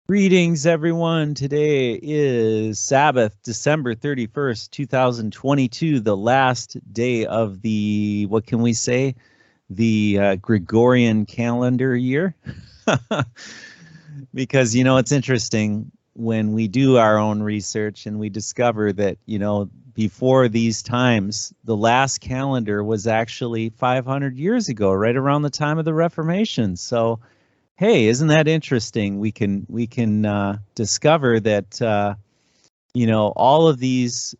Greetings, everyone. Today is Sabbath, December 31st, 2022, the last day of the, what can we say, the Gregorian calendar year. Because, it's interesting when we do our own research and we discover that, before these times, the last calendar was actually 500 years ago, right around the time of the Reformation. So, hey, isn't that interesting? We can discover that all of these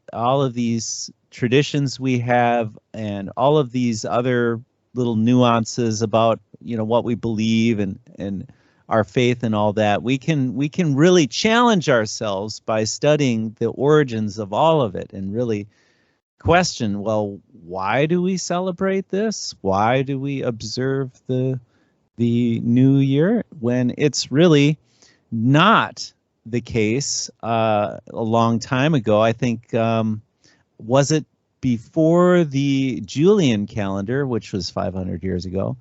traditions we have and all of these other little nuances about what we believe and our faith and all that, we can really challenge ourselves by studying the origins of all of it and really question, well, why do we celebrate this? Why do we observe the new year when it's really not the case a long time ago? I think, was it before the Julian calendar, which was 500 years ago?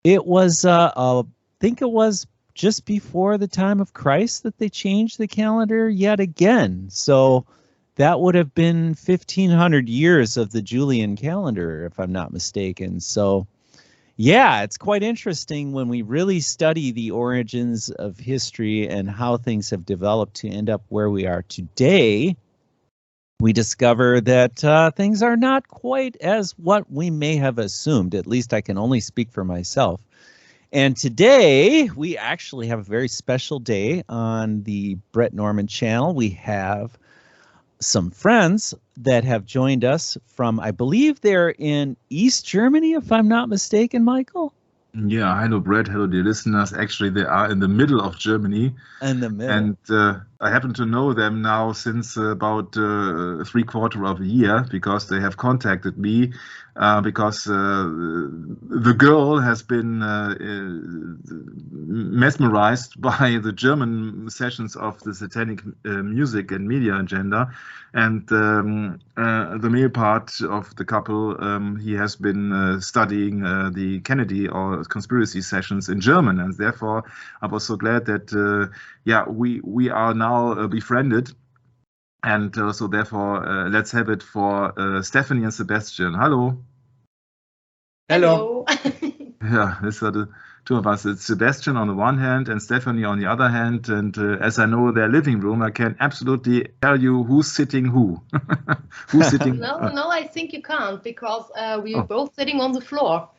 It was, I think it was just before the time of Christ that they changed the calendar yet again. So that would have been 1500 years of the Julian calendar, if I'm not mistaken. So yeah, it's quite interesting when we really study the origins of history and how things have developed to end up where we are today. We discover that things are not quite as what we may have assumed. At least I can only speak for myself. And today we actually have a very special day on the Brett Norman channel. We have some friends that have joined us from, I believe they're in East Germany, if I'm not mistaken, Michael. Yeah, hello, Brett. Hello, dear listeners. Actually, they are in the middle of Germany. In the middle. And I happen to know them now since about 3/4 of a year because they have contacted me because the girl has been mesmerized by the German sessions of the satanic music and media agenda. And the male part of the couple, he has been studying the Kennedy or conspiracy sessions in German, and therefore I was so glad that we are now befriended, and so therefore let's have it for Stephanie and Sebastian. Hello. Hello. Yeah, these are the two of us. It's Sebastian on the one hand and Stephanie on the other hand, and as I know their living room, I can absolutely tell you who's sitting who. Who's sitting? No, I think you can't because we're both sitting on the floor.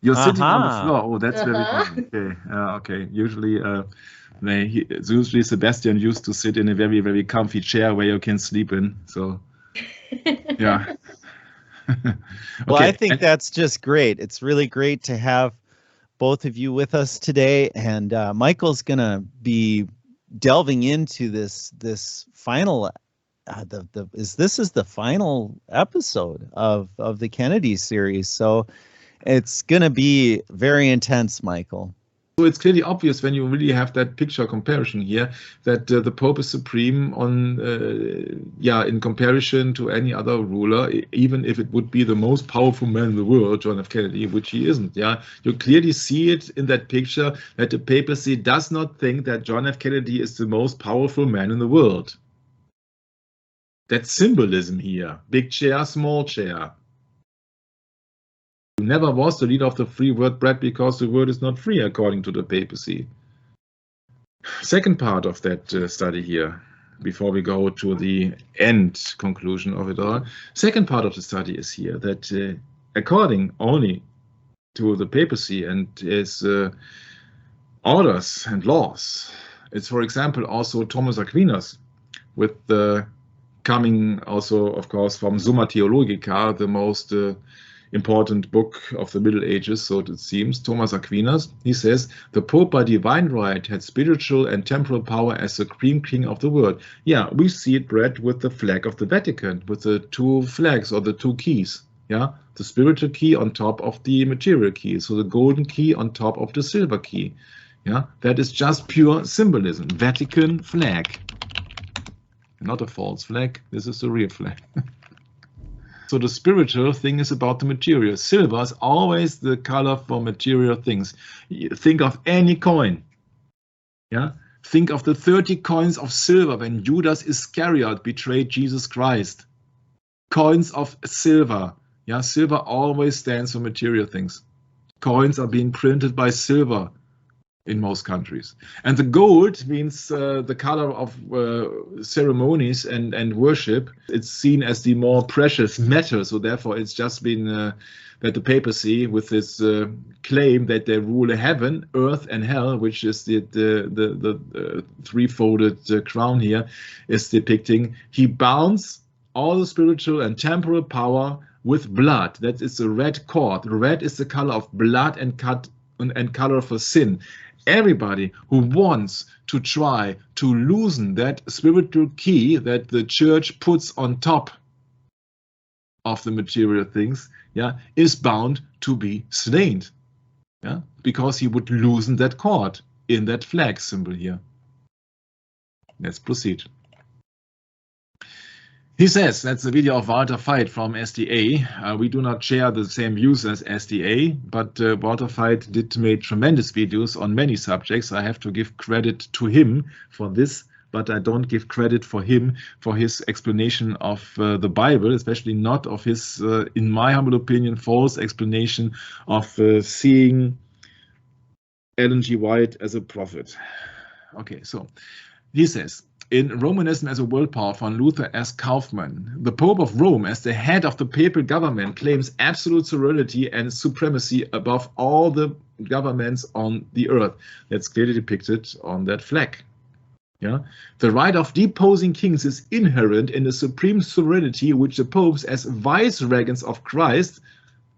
You're sitting on the floor. Oh, that's very good. Okay. Usually, usually Sebastian used to sit in a very, very comfy chair where you can sleep in. So, yeah. Okay. Well, I think that's just great. It's really great to have both of you with us today, and Michael's gonna be delving into this final. This is the final episode of the Kennedy series, so it's gonna be very intense, Michael. So it's clearly obvious when you really have that picture comparison here that the Pope is supreme on, in comparison to any other ruler, even if it would be the most powerful man in the world, John F. Kennedy, which he isn't. Yeah, you clearly see it in that picture that the papacy does not think that John F. Kennedy is the most powerful man in the world. That's symbolism here. Big chair, small chair. Never was the leader of the free word, Brett, because the word is not free according to the papacy. Second part of that study here, before we go to the end conclusion of it all. Second part of the study is here that according only to the papacy and its orders and laws, it's, for example, also Thomas Aquinas with the coming also, of course, from Summa Theologica, the most important book of the Middle Ages, so it seems. Thomas Aquinas, he says, the Pope by divine right had spiritual and temporal power as supreme king of the world. Yeah, we see it, Brett, with the flag of the Vatican, with the two flags or the two keys. Yeah, the spiritual key on top of the material key, so the golden key on top of the silver key. Yeah, that is just pure symbolism. Vatican flag. Not a false flag, this is the real flag. So the spiritual thing is about the material. Silver is always the color for material things. Think of any coin. Yeah, Think of the 30 coins of silver when Judas Iscariot betrayed Jesus Christ. Coins of silver. Yeah, silver always stands for material things. Coins are being printed by silver in most countries. And the gold means the color of ceremonies and worship. It's seen as the more precious metal. So therefore it's just been that the papacy, with this claim that they rule heaven, earth and hell, which is the three-folded crown here, is depicting. He bounds all the spiritual and temporal power with blood. That is the red cord. Red is the color of blood and color for sin. Everybody who wants to try to loosen that spiritual key that the church puts on top of the material things, yeah, is bound to be slain, yeah, because he would loosen that cord in that flag symbol here. Let's proceed. He says, that's the video of Walter Veit from SDA. We do not share the same views as SDA, but Walter Veit did make tremendous videos on many subjects. I have to give credit to him for this, but I don't give credit for him for his explanation of the Bible, especially not of his, in my humble opinion, false explanation of seeing Ellen G. White as a prophet. Okay, so he says, in Romanism as a world power, von Luther as Kaufmann, the Pope of Rome as the head of the papal government claims absolute sovereignty and supremacy above all the governments on the earth. That's clearly depicted on that flag. Yeah, the right of deposing kings is inherent in the supreme sovereignty which the popes, as vice-regents of Christ,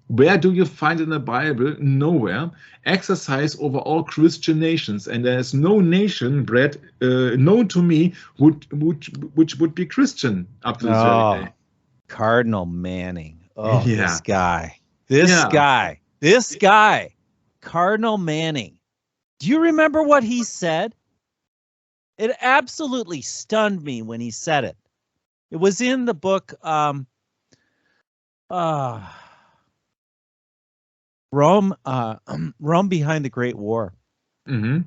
where do you find in the Bible? Nowhere. Exercise over all Christian nations, and there is no nation known to me which would be Christian up to this very day. Cardinal Manning. Oh, Yeah. This guy, Cardinal Manning. Do you remember what he said? It absolutely stunned me when he said it. It was in the book Rome Behind the Great War. Mm-hmm.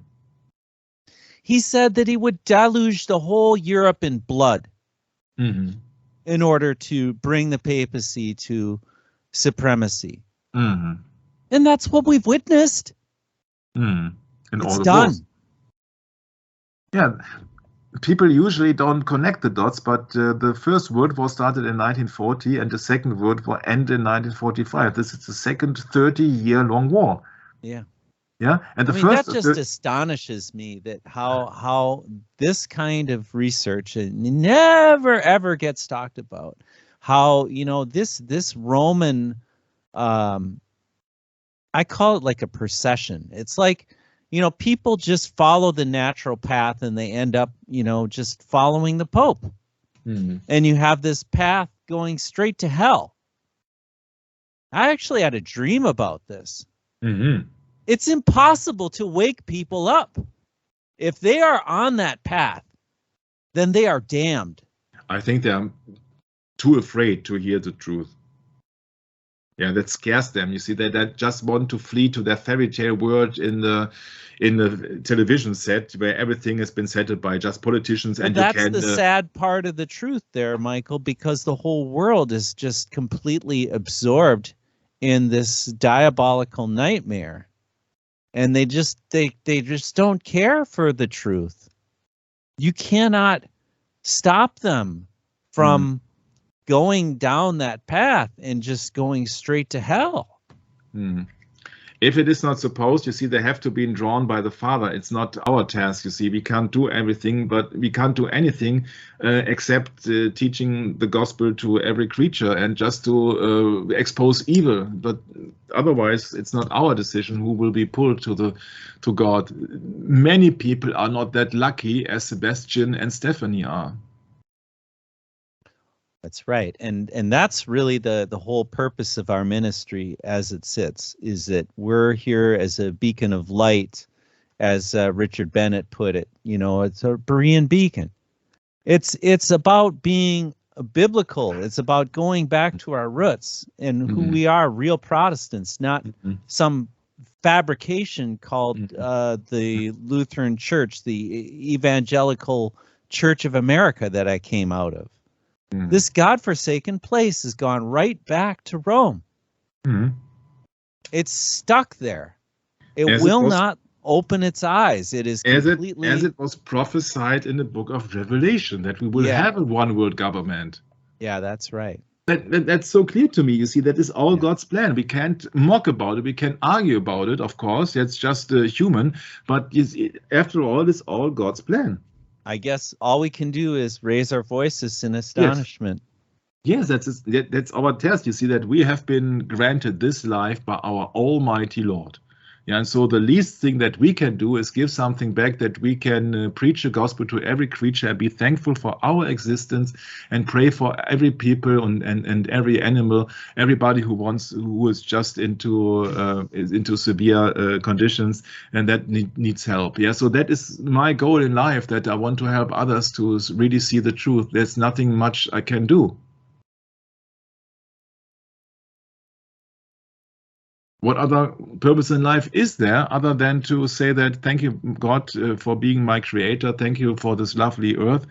He said that he would deluge the whole Europe in blood in order to bring the papacy to supremacy. Mm-hmm. And that's what we've witnessed. Mm-hmm. It's done. Yeah, people usually don't connect the dots, but the First World War started in 1940 and the Second World War ended in 1945. This is the second 30-year-long war. Yeah. Yeah, and the that just astonishes me that how this kind of research never ever gets talked about. How, you know, this Roman, I call it like a procession. It's like, you know, people just follow the natural path and they end up, you know, just following the Pope. Mm-hmm. And you have this path going straight to hell. I actually had a dream about this. Mm-hmm. It's impossible to wake people up. If they are on that path, then they are damned. I think they're too afraid to hear the truth. Yeah, that scares them. You see, they just want to flee to their fairy tale world in the television set where everything has been settled by just politicians. And that's the sad part of the truth there, Michael, because the whole world is just completely absorbed in this diabolical nightmare. And they just don't care for the truth. You cannot stop them from going down that path and just going straight to hell. If it is not supposed, you see, they have to be drawn by the Father. It's not our task, you see. We can't do everything, but we can't do anything except teaching the gospel to every creature and just to expose evil. But otherwise, it's not our decision who will be pulled to God. Many people are not that lucky as Sebastian and Stephanie are. That's right. And that's really the whole purpose of our ministry as it sits, is that we're here as a beacon of light, as Richard Bennett put it. You know, it's a Berean beacon. It's about being biblical. It's about going back to our roots and who we are, real Protestants, not some fabrication called the Lutheran Church, the Evangelical Church of America that I came out of. This godforsaken place has gone right back to Rome. It's stuck there. It will not open its eyes. It is completely... As it was prophesied in the book of Revelation, that we will have a one world government. Yeah, that's right. That's so clear to me. You see, that is all God's plan. We can't mock about it. We can argue about it, of course. That's just human. But after all, it's all God's plan. I guess all we can do is raise our voices in astonishment. Yes, that's our test. You see that we have been granted this life by our Almighty Lord. Yeah, and so the least thing that we can do is give something back, that we can preach the gospel to every creature and be thankful for our existence and pray for every people and every animal, everybody who is just into severe conditions and that needs help. Yeah, so that is my goal in life, that I want to help others to really see the truth. There's nothing much I can do. What other purpose in life is there other than to say that thank you, God, for being my creator. Thank you for this lovely earth.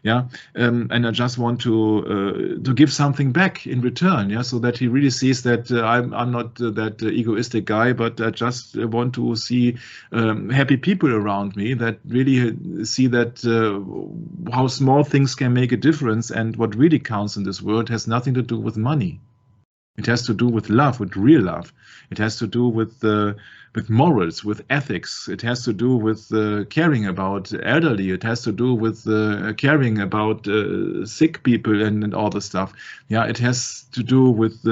Yeah, and I just want to give something back in return. Yeah, so that he really sees that I'm not that egoistic guy, but I just want to see happy people around me that really see that how small things can make a difference, and what really counts in this world has nothing to do with money. It has to do with love, with real love. It has to do with morals, with ethics. It has to do with caring about elderly. It has to do with caring about sick people and all the stuff. Yeah, it has to do with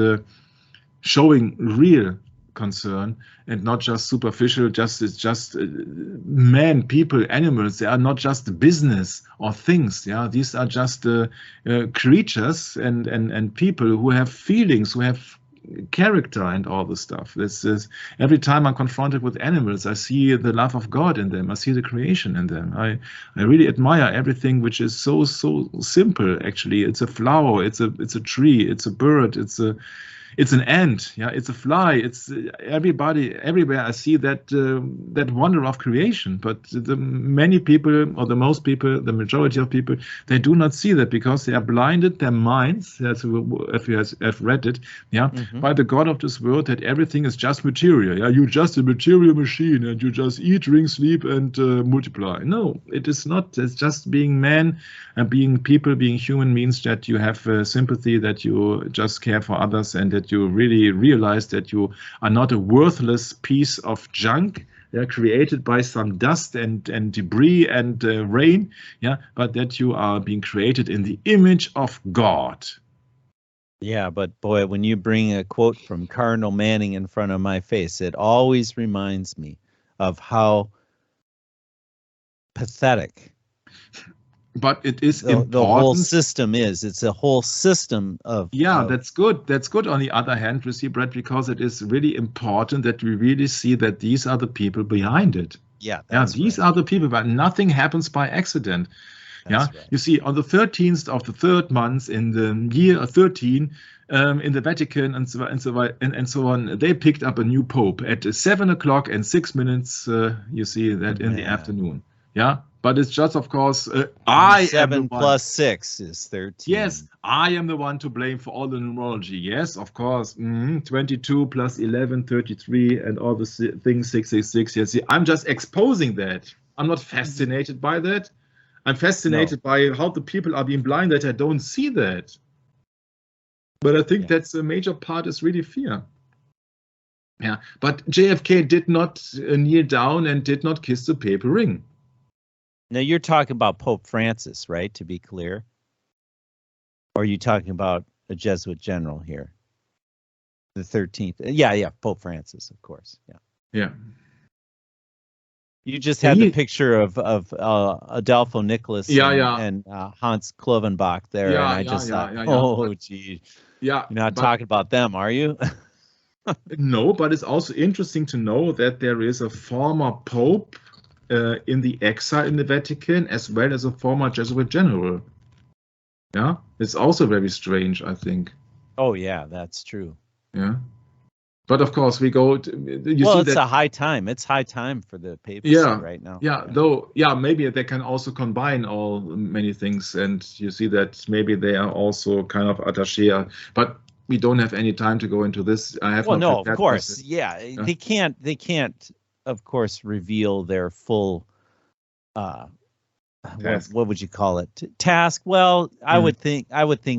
showing real concern and not just superficial. It's just men, people, animals. They are not just business or things. Yeah, these are just creatures and people who have feelings, who have character and all the stuff. This is every time I'm confronted with animals, I see the love of God in them. I see the creation in them. I really admire everything which is so simple. Actually, it's a flower, it's a tree, it's a bird, it's an ant, yeah, it's a fly, it's everywhere I see that wonder of creation. But the many people, or the most people, the majority of people, they do not see that because they are blinded, their minds, as if you have read it, yeah, by the God of this world, that everything is just material. Yeah, you're just a material machine and you just eat, drink, sleep, and multiply. No, it is not. It's just being man and being people, being human means that you have sympathy, that you just care for others, and that you really realize that you are not a worthless piece of junk, created by some dust and debris and rain, yeah, but that you are being created in the image of God. Yeah, but boy, when you bring a quote from Cardinal Manning in front of my face, it always reminds me of how pathetic. But it is important. The whole system is. It's a whole system of... Yeah, that's good. That's good on the other hand, you see, Brett, because it is really important that we really see that these are the people behind it. Yeah, these are the people, but nothing happens by accident. That's right. You see, on the 13th of the third month in the year 13, in the Vatican and so on, they picked up a new pope at 7:06. You see that in the afternoon. Yeah. But it's just, of course, I 7 plus 6 is 13. Yes, I am the one to blame for all the numerology. Yes, of course. 22 plus 11, 33, and all the things, 666. Yes, see, I'm just exposing that. I'm not fascinated by that. I'm fascinated by how the people are being blind, that I don't see that. But I think that's a major part, is really fear. Yeah, but JFK did not kneel down and did not kiss the papal ring. Now, you're talking about Pope Francis, right, to be clear? Or are you talking about a Jesuit general here? The 13th. Yeah, Pope Francis, of course. Yeah. You just had the picture of Adolfo Nicholas and Hans Klovenbach there, and I just thought, oh, gee. Yeah, you're not talking about them, are you? No, but it's also interesting to know that there is a former Pope in the exile in the Vatican, as well as a former Jesuit general. Yeah, it's also very strange, I think. Oh yeah, that's true. Yeah, But of course, we go. You well, see it's that, a high time. It's high time for the papacy right now. Though, maybe they can also combine all many things, and you see that maybe they are also kind of attaché. But we don't have any time to go into this. I have well, not no, of prepared course, this. yeah. They can't, of course, reveal their full. What would you call it? Task? Well, I would think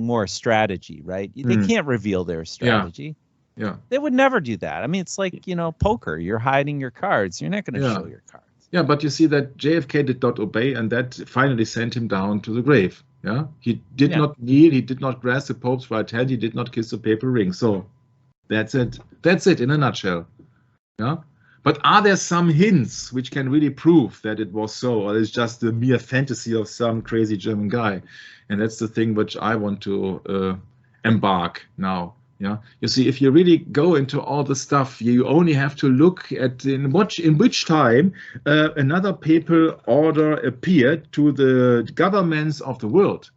more strategy, right? They can't reveal their strategy. Yeah. They would never do that. I mean, it's like, poker. You're hiding your cards. You're not going to show your cards. Yeah, but you see that JFK did not obey, and that finally sent him down to the grave. Yeah, he did not kneel. He did not grasp the Pope's right hand. He did not kiss the papal ring. So that's it. That's it in a nutshell. Yeah. But are there some hints which can really prove that it was so, or it's just a mere fantasy of some crazy German guy? And that's the thing which I want to embark now. Yeah, you see, if you really go into all the stuff, you only have to look at in which time another papal order appeared to the governments of the world.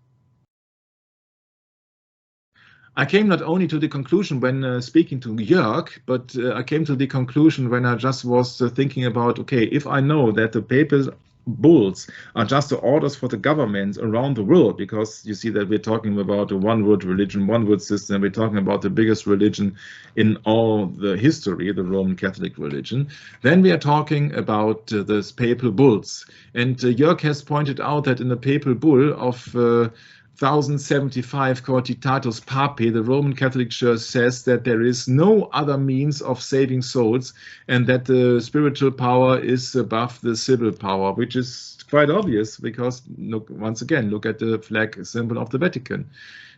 I came not only to the conclusion when speaking to Jörg, but I came to the conclusion when I just was thinking about, okay, if I know that the papal bulls are just the orders for the governments around the world, because you see that we're talking about a one-world religion, one-world system, we're talking about the biggest religion in all the history, the Roman Catholic religion, then we are talking about the papal bulls. And Jörg has pointed out that in the papal bull of 1075 Quotitatus Papae, the Roman Catholic Church says that there is no other means of saving souls, and that the spiritual power is above the civil power, which is quite obvious because, once again, look at the flag symbol of the Vatican.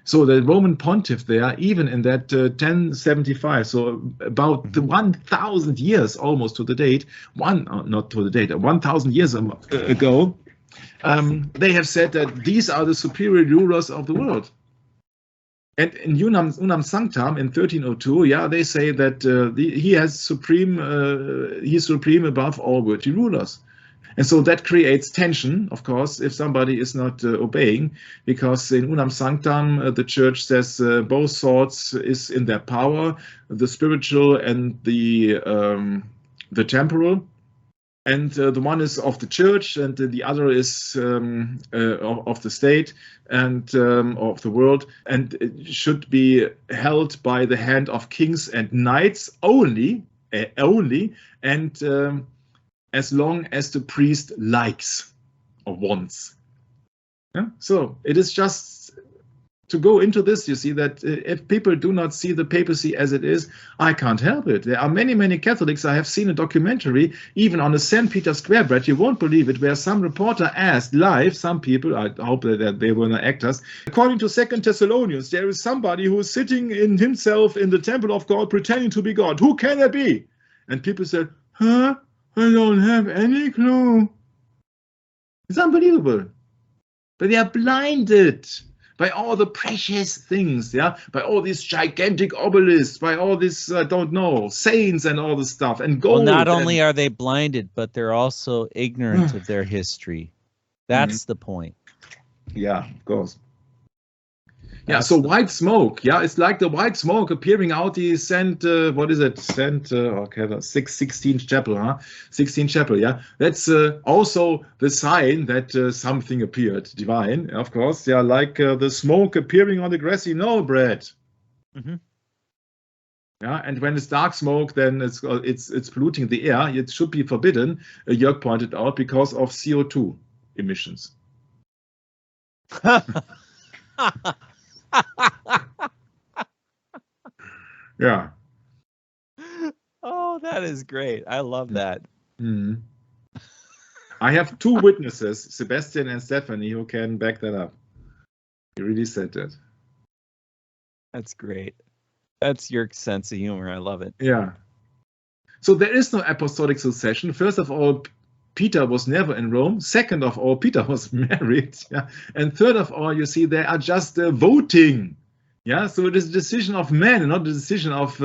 So the Roman pontiff there, even in that 1075, so about 1,000 years almost to the date, 1,000 years ago, they have said that these are the superior rulers of the world. And in Unam Sanctam in 1302, they say that he has he's supreme above all worldly rulers. And so that creates tension, of course, if somebody is not obeying, because in Unam Sanctam, the church says both sorts is in their power, the spiritual and the temporal. And the one is of the church, and the other is of the state and of the world, and it should be held by the hand of kings and knights only, and as long as the priest likes or wants. Yeah? So it is just to go into this, you see that if people do not see the papacy as it is, I can't help it. There are many, many Catholics. I have seen a documentary, even on the St. Peter Square, Brett, you won't believe it, where some reporter asked live, some people, I hope that they were not actors, according to 2 Thessalonians, there is somebody who is sitting in himself in the temple of God, pretending to be God. Who can it be? And people said, I don't have any clue. It's unbelievable. But they are blinded by all the precious things, by all these gigantic obelisks, by all this, I don't know, saints and all this stuff, and gold. Well, not only are they blinded, but they're also ignorant of their history. That's the point. Yeah, of course. So white smoke, it's like the white smoke appearing out the Sixteenth Chapel, 16th Chapel, That's also the sign that something appeared divine, of course, like the smoke appearing on the grassy knoll, Brad. And when it's dark smoke, then it's polluting the air. It should be forbidden, Jörg pointed out, because of CO2 emissions. Oh, that is great. I love that. I have two witnesses, Sebastian and Stephanie, who can back that up. He really said that. That's great. That's your sense of humor. I love it. So there is no apostolic succession. First of all, Peter was never in Rome. Second of all, Peter was married. And third of all, you see, they are just voting. So it is a decision of men, and not a decision of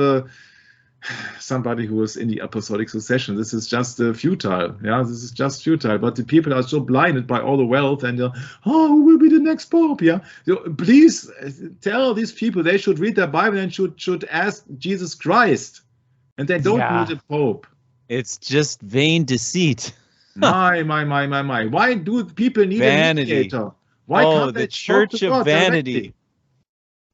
somebody who is in the apostolic succession. This is just futile. This is just futile. But the people are so blinded by all the wealth, and who will be the next pope? So please tell these people they should read their Bible and should ask Jesus Christ. And they don't Yeah. need a pope. It's just vain deceit. My. Why do people need Vanity. a mediator? Why Oh, can't the they church talk to of God vanity. directly?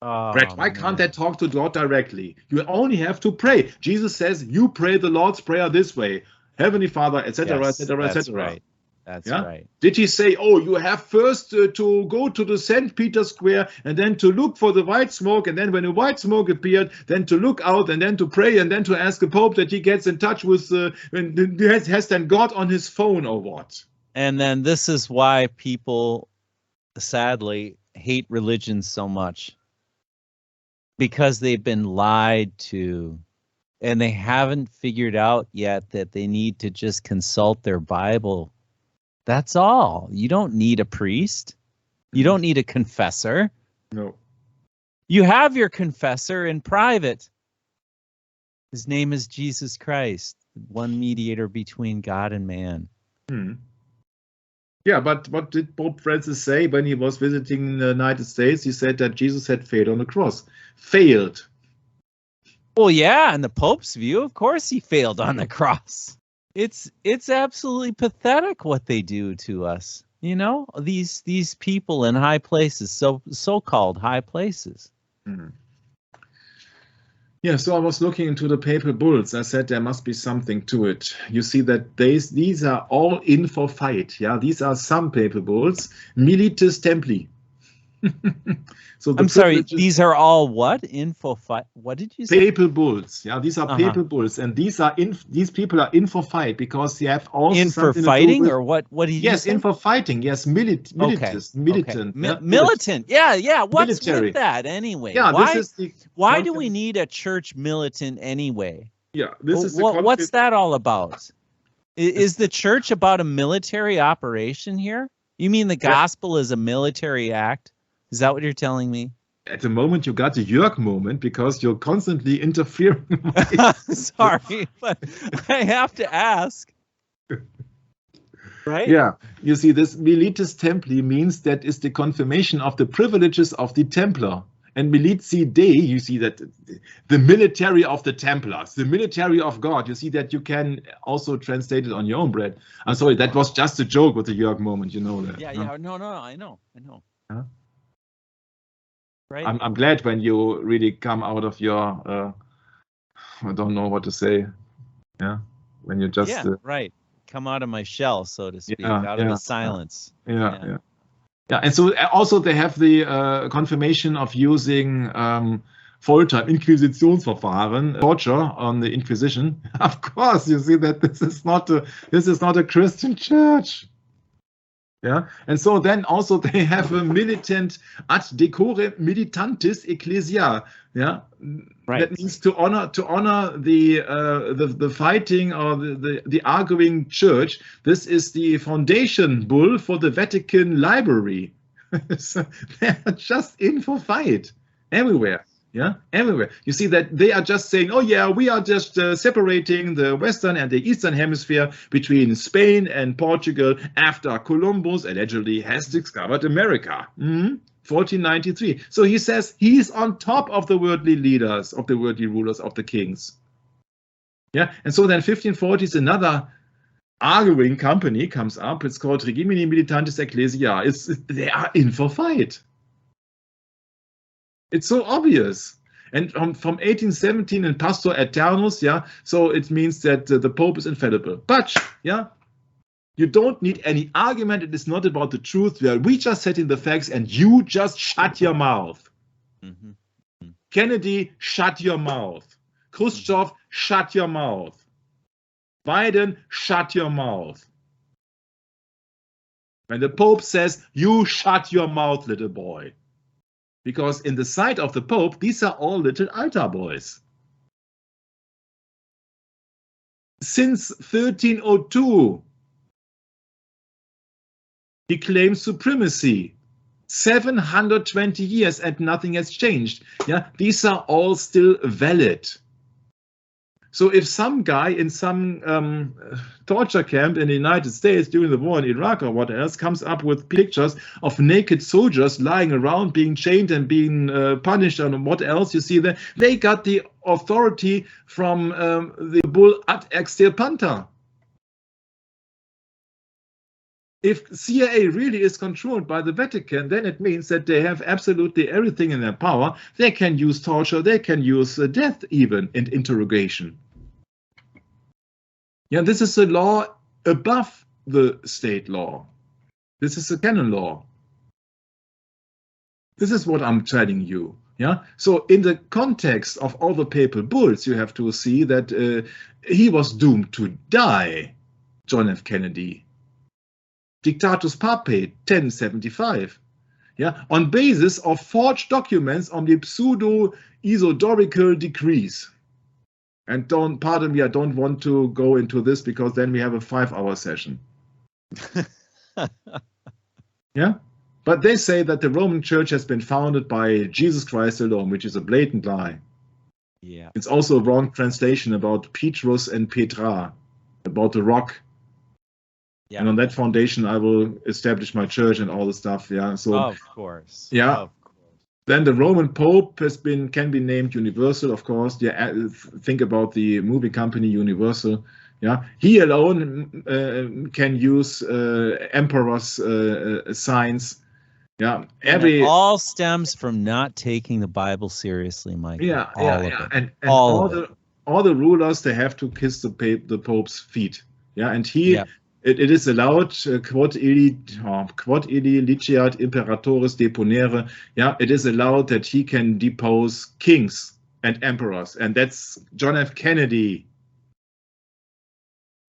Oh, Brett, why can't they man. talk to God directly? You only have to pray. Jesus says, you pray the Lord's Prayer this way. Heavenly Father, etc., Yes, etc., that's etc. right. That's Yeah? right. Did he say, oh, you have first to go to the St. Peter Square and then to look for the white smoke, and then when the white smoke appeared, then to look out and then to pray and then to ask the Pope that he gets in touch with, has then God on his phone or what? And then this is why people, sadly, hate religion so much. Because they've been lied to. And they haven't figured out yet that they need to just consult their Bible. That's all. You don't need a priest. You don't need a confessor. No. You have your confessor in private. His name is Jesus Christ, one mediator between God and man. Yeah, but what did Pope Francis say when he was visiting the United States? He said that Jesus had failed on the cross. Failed. Well, yeah, in the Pope's view, of course he failed on the cross. It's absolutely pathetic what they do to us. You know, these people in high places, so-called high places. Yeah, so I was looking into the papal bulls. I said there must be something to it. You see that these are all in for fight. Yeah, these are some papal bulls. Militis Templi. So I'm sorry, these are all what? What did you say? Papal bulls. Yeah, these are papal bulls, and these people are in for fight because they have also in for fighting, or what? What do you? Yes, say? In for fighting. Yes, militant. Okay. Yeah, militant. Yeah. What's military. with that anyway? Yeah, why? This is why do we need a church militant anyway? Yeah, this is what's that all about? Is the church about a military operation here? You mean the gospel is a military act? Is that what you're telling me? At the moment, you got the Jörg moment because you're constantly interfering. Sorry, but I have to ask. Right? Yeah, you see, this Militis Templi means that is the confirmation of the privileges of the Templar. And Militii Dei, you see that the military of the Templars, the military of God, you see that you can also translate it on your own, Brett. I'm sorry, that was just a joke with the Jörg moment, you know that. Yeah, no, I know. Huh? Right. I'm glad when you really come out of your, I don't know what to say. Yeah, when you just right. Come out of my shell, so to speak, out of the silence. Yeah. And so also they have the confirmation of using Folter, Inquisitionsverfahren, torture on the Inquisition. Of course, you see that this is not a Christian church. Yeah, and so then also they have a militant ad decore militantis ecclesia. Yeah, right. That means to honor the fighting or the arguing church. This is the foundation bull for the Vatican Library. So they're just in for fight everywhere. Yeah, everywhere. You see that they are just saying, oh yeah, we are just separating the Western and the Eastern Hemisphere between Spain and Portugal after Columbus allegedly has discovered America. 1493. So he says he's on top of the worldly leaders, of the worldly rulers, of the kings. Yeah, and so then 1540s, another arguing company comes up. It's called Regimini Militantis Ecclesia. They are in for fight. It's so obvious. And from 1817 in Pastor Aeternus, yeah, so it means that the Pope is infallible. But, yeah, you don't need any argument. It is not about the truth. We just setting the facts and you just shut your mouth. Kennedy, shut your mouth. Khrushchev, shut your mouth. Biden, shut your mouth. When the Pope says, you shut your mouth, little boy. Because in the sight of the Pope, these are all little altar boys. Since 1302, he claims supremacy. 720 years and nothing has changed. Yeah, these are all still valid. So if some guy in some torture camp in the United States during the war in Iraq or what else comes up with pictures of naked soldiers lying around, being chained and being punished and what else, you see that they got the authority from the bull ad extirpanta. If CIA really is controlled by the Vatican, then it means that they have absolutely everything in their power. They can use torture, they can use death even, and interrogation. Yeah, this is a law above the state law. This is a canon law. This is what I'm telling you. Yeah. So in the context of all the papal bulls, you have to see that he was doomed to die, John F. Kennedy. Dictatus Papae, 1075. Yeah, on basis of forged documents on the pseudo-Isodorical decrees. And pardon me, I don't want to go into this because then we have a 5-hour session. Yeah, but they say that the Roman Church has been founded by Jesus Christ alone, which is a blatant lie. Yeah, it's also a wrong translation about Petrus and Petra, about the rock. Yeah. And on that foundation, I will establish my church and all the stuff. Yeah. So of course. Yeah. Of course. Then the Roman Pope can be named Universal, of course. Yeah. Think about the movie company Universal. Yeah. He alone can use emperor's signs. Yeah. It all stems from not taking the Bible seriously, Mike. Yeah. And all the rulers, they have to kiss the Pope's feet. Yeah. And he. Yeah. It is allowed, quod illi liceat imperatoris deponere. Yeah, it is allowed that he can depose kings and emperors, and that's John F. Kennedy.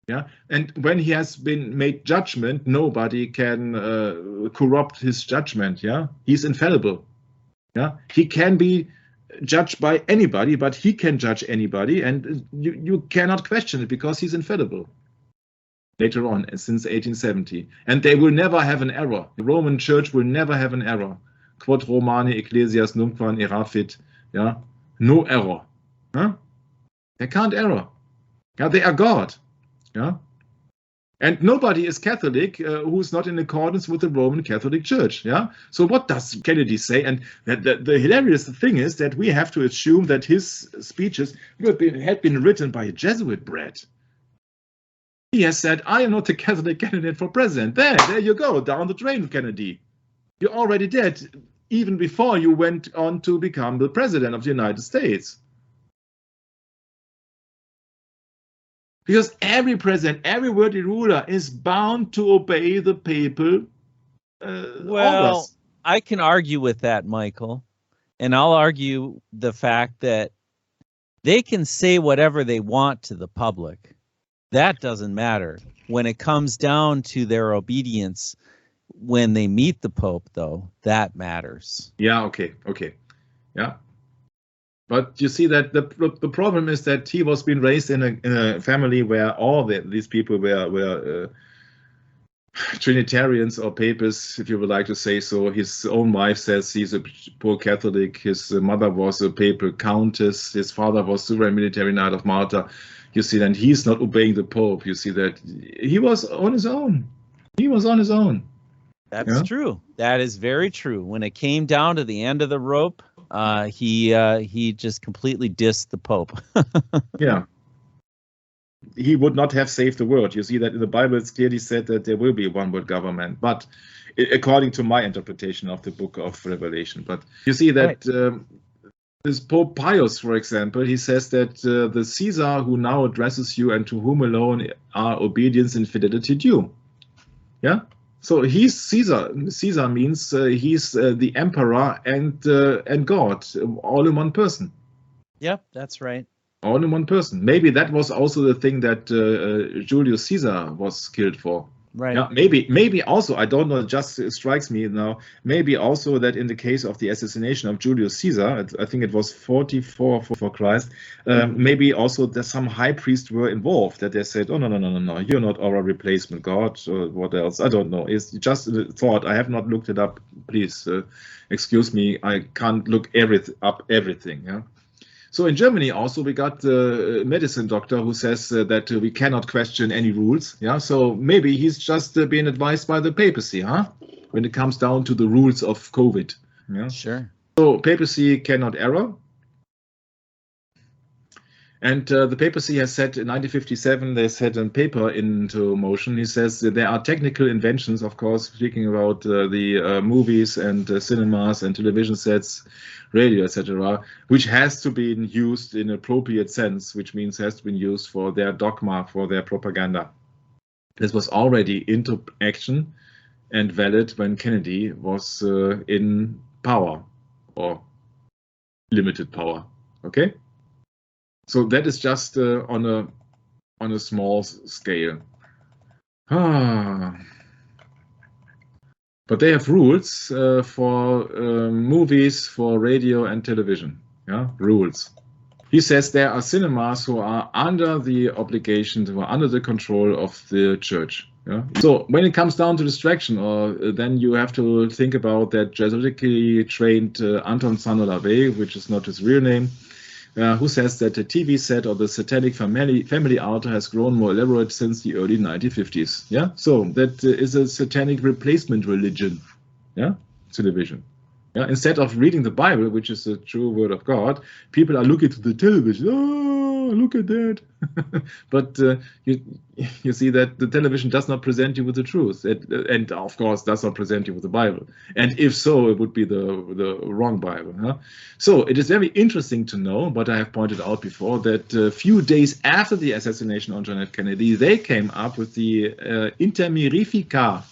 Yeah, and when he has been made judgment, nobody can corrupt his judgment. Yeah, he's infallible. Yeah, he can be judged by anybody, but he can judge anybody, and you cannot question it because he's infallible. Later on, since 1870. And they will never have an error. The Roman Church will never have an error. Quod Romani Ecclesias nunquam errafit. Yeah, no error. Huh? They can't error. Yeah, they are God. Yeah, and nobody is Catholic who is not in accordance with the Roman Catholic Church. Yeah. So what does Kennedy say? And the hilarious thing is that we have to assume that his speeches had been written by a Jesuit brat. He has said, I am not a Catholic candidate for president. There you go, down the drain, Kennedy. You already did, even before you went on to become the president of the United States. Because every president, every worldly ruler is bound to obey the papal orders. I can argue with that, Michael. And I'll argue the fact that they can say whatever they want to the public. That doesn't matter. When it comes down to their obedience, when they meet the Pope, though, that matters. Yeah, okay. Yeah. But you see that the problem is that he was being raised in a family where all these people were Trinitarians or Papists, if you would like to say so. His own wife says he's a poor Catholic. His mother was a papal countess. His father was Supreme Military Knight of Malta. You see, then he's not obeying the Pope. You see that he was on his own. He was on his own. That's true. That is very true. When it came down to the end of the rope, he just completely dissed the Pope. Yeah. He would not have saved the world. You see that in the Bible, it's clearly said that there will be a one-world government, but according to my interpretation of the book of Revelation. But you see that this Pope Pius, for example, he says that the Caesar who now addresses you and to whom alone are obedience and fidelity due. Yeah. So he's Caesar. Caesar means he's the emperor and God, all in one person. Yep, that's right. All in one person. Maybe that was also the thing that Julius Caesar was killed for. Right. Yeah, maybe also, I don't know, it just strikes me now, maybe also that in the case of the assassination of Julius Caesar, I think it was 44 for Christ, maybe also that some high priests were involved, that they said, oh, no, you're not our replacement God, or what else, I don't know. It's just a thought. I have not looked it up. Please excuse me, I can't look up everything. Yeah. So in Germany also we got the medicine doctor who says that we cannot question any rules. Yeah, so maybe he's just being advised by the papacy, huh? When it comes down to the rules of COVID. Yeah. Sure. So papacy cannot error. And the papacy has said in 1957, they set a paper into motion. He says that there are technical inventions, of course, speaking about the movies and cinemas and television sets, radio, etc., which has to be used in appropriate sense, which means has to be used for their dogma, for their propaganda. This was already into action and valid when Kennedy was in power or limited power. Okay. So that is just on a small scale. But they have rules for movies, for radio and television. Yeah, rules. He says there are cinemas who are under the obligation, who are under the control of the church. Yeah? So when it comes down to distraction, then you have to think about that Jesuitically trained Anton Sanolave, which is not his real name, who says that the TV set or the satanic family altar has grown more elaborate since the early 1950s. Yeah, so that is a satanic replacement religion. Yeah, television. Yeah, instead of reading the Bible, which is the true word of God, people are looking to the television. Oh, look at that! But you see that the television does not present you with the truth, and of course does not present you with the Bible. And if so, it would be the wrong Bible. Huh? So it is very interesting to know, but I have pointed out before, that a few days after the assassination on John F. Kennedy, they came up with the Intermirifica.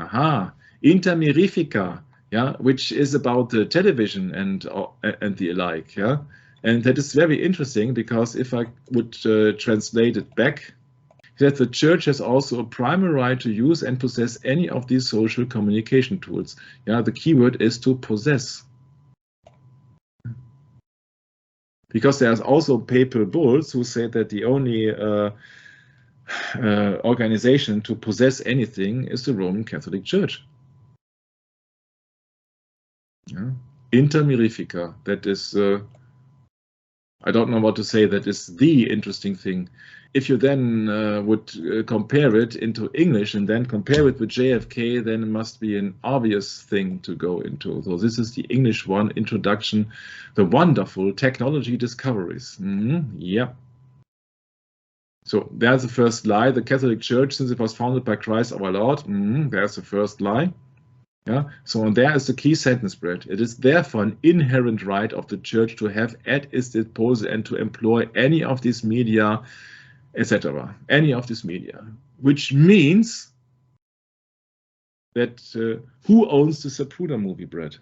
Aha, Intermirifica. Yeah, which is about the television and the alike. Yeah, and that is very interesting because if I would translate it back, that the church has also a primary right to use and possess any of these social communication tools. Yeah, the key word is to possess. Because there's also papal bulls who say that the only organization to possess anything is the Roman Catholic Church. Yeah. Intermirifica, that is, I don't know what to say, that is the interesting thing. If you then would compare it into English and then compare it with JFK, then it must be an obvious thing to go into. So this is the English one, introduction, the wonderful technology discoveries. Yeah. So there's the first lie. The Catholic Church, since it was founded by Christ our Lord, there's the first lie. Yeah. So and there is the key sentence, Brett. It is therefore an inherent right of the church to have at its disposal and to employ any of these media, etc. Any of this media, which means that who owns the Zapruder movie, Brett?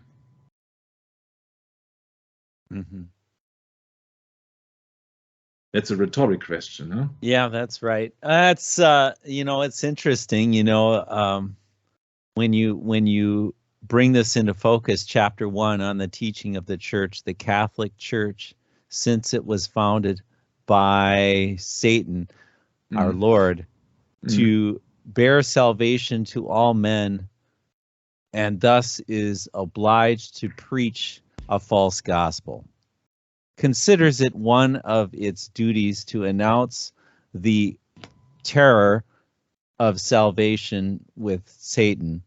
That's a rhetoric question, huh? Yeah, that's right. That's it's interesting, when you bring this into focus, chapter 1 on the teaching of the church, the Catholic Church, since it was founded by Satan, our Lord, to bear salvation to all men, and thus is obliged to preach a false gospel, considers it one of its duties to announce the terror of salvation with Satan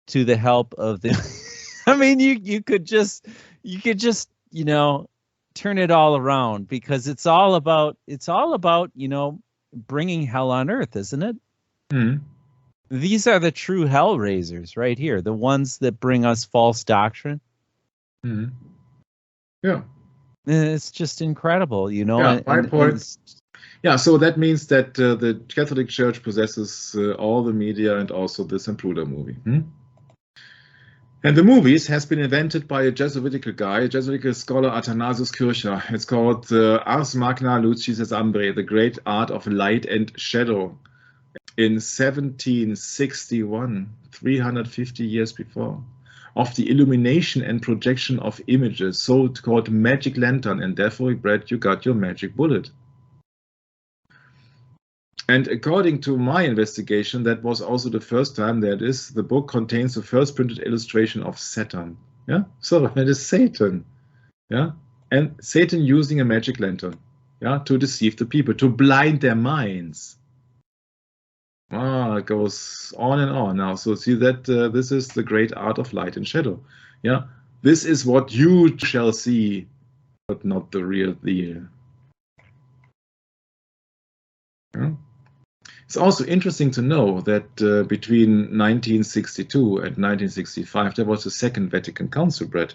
to the help of the I mean, you could just turn it all around, because it's all about bringing hell on earth, isn't it? These are the true hell raisers right here, the ones that bring us false doctrine. Yeah, it's just incredible, Yeah, yeah, so that means that the Catholic Church possesses all the media and also the Zapruder movie. And the movies has been invented by a Jesuitical guy, a Jesuitical scholar, Athanasius Kircher. It's called Ars Magna Lucis et Umbrae, the great art of light and shadow, in 1761, 350 years before, of the illumination and projection of images, so-called magic lantern, and therefore, Brett, you got your magic bullet. And according to my investigation, that was also the first time that the book contains the first printed illustration of Saturn. Yeah, so it is Satan. Yeah, and Satan using a magic lantern, yeah, to deceive the people, to blind their minds. It goes on and on now. So see that this is the great art of light and shadow. Yeah, this is what you shall see, but not the real deal. Yeah. It's also interesting to know that between 1962 and 1965 there was a Second Vatican Council, Brett.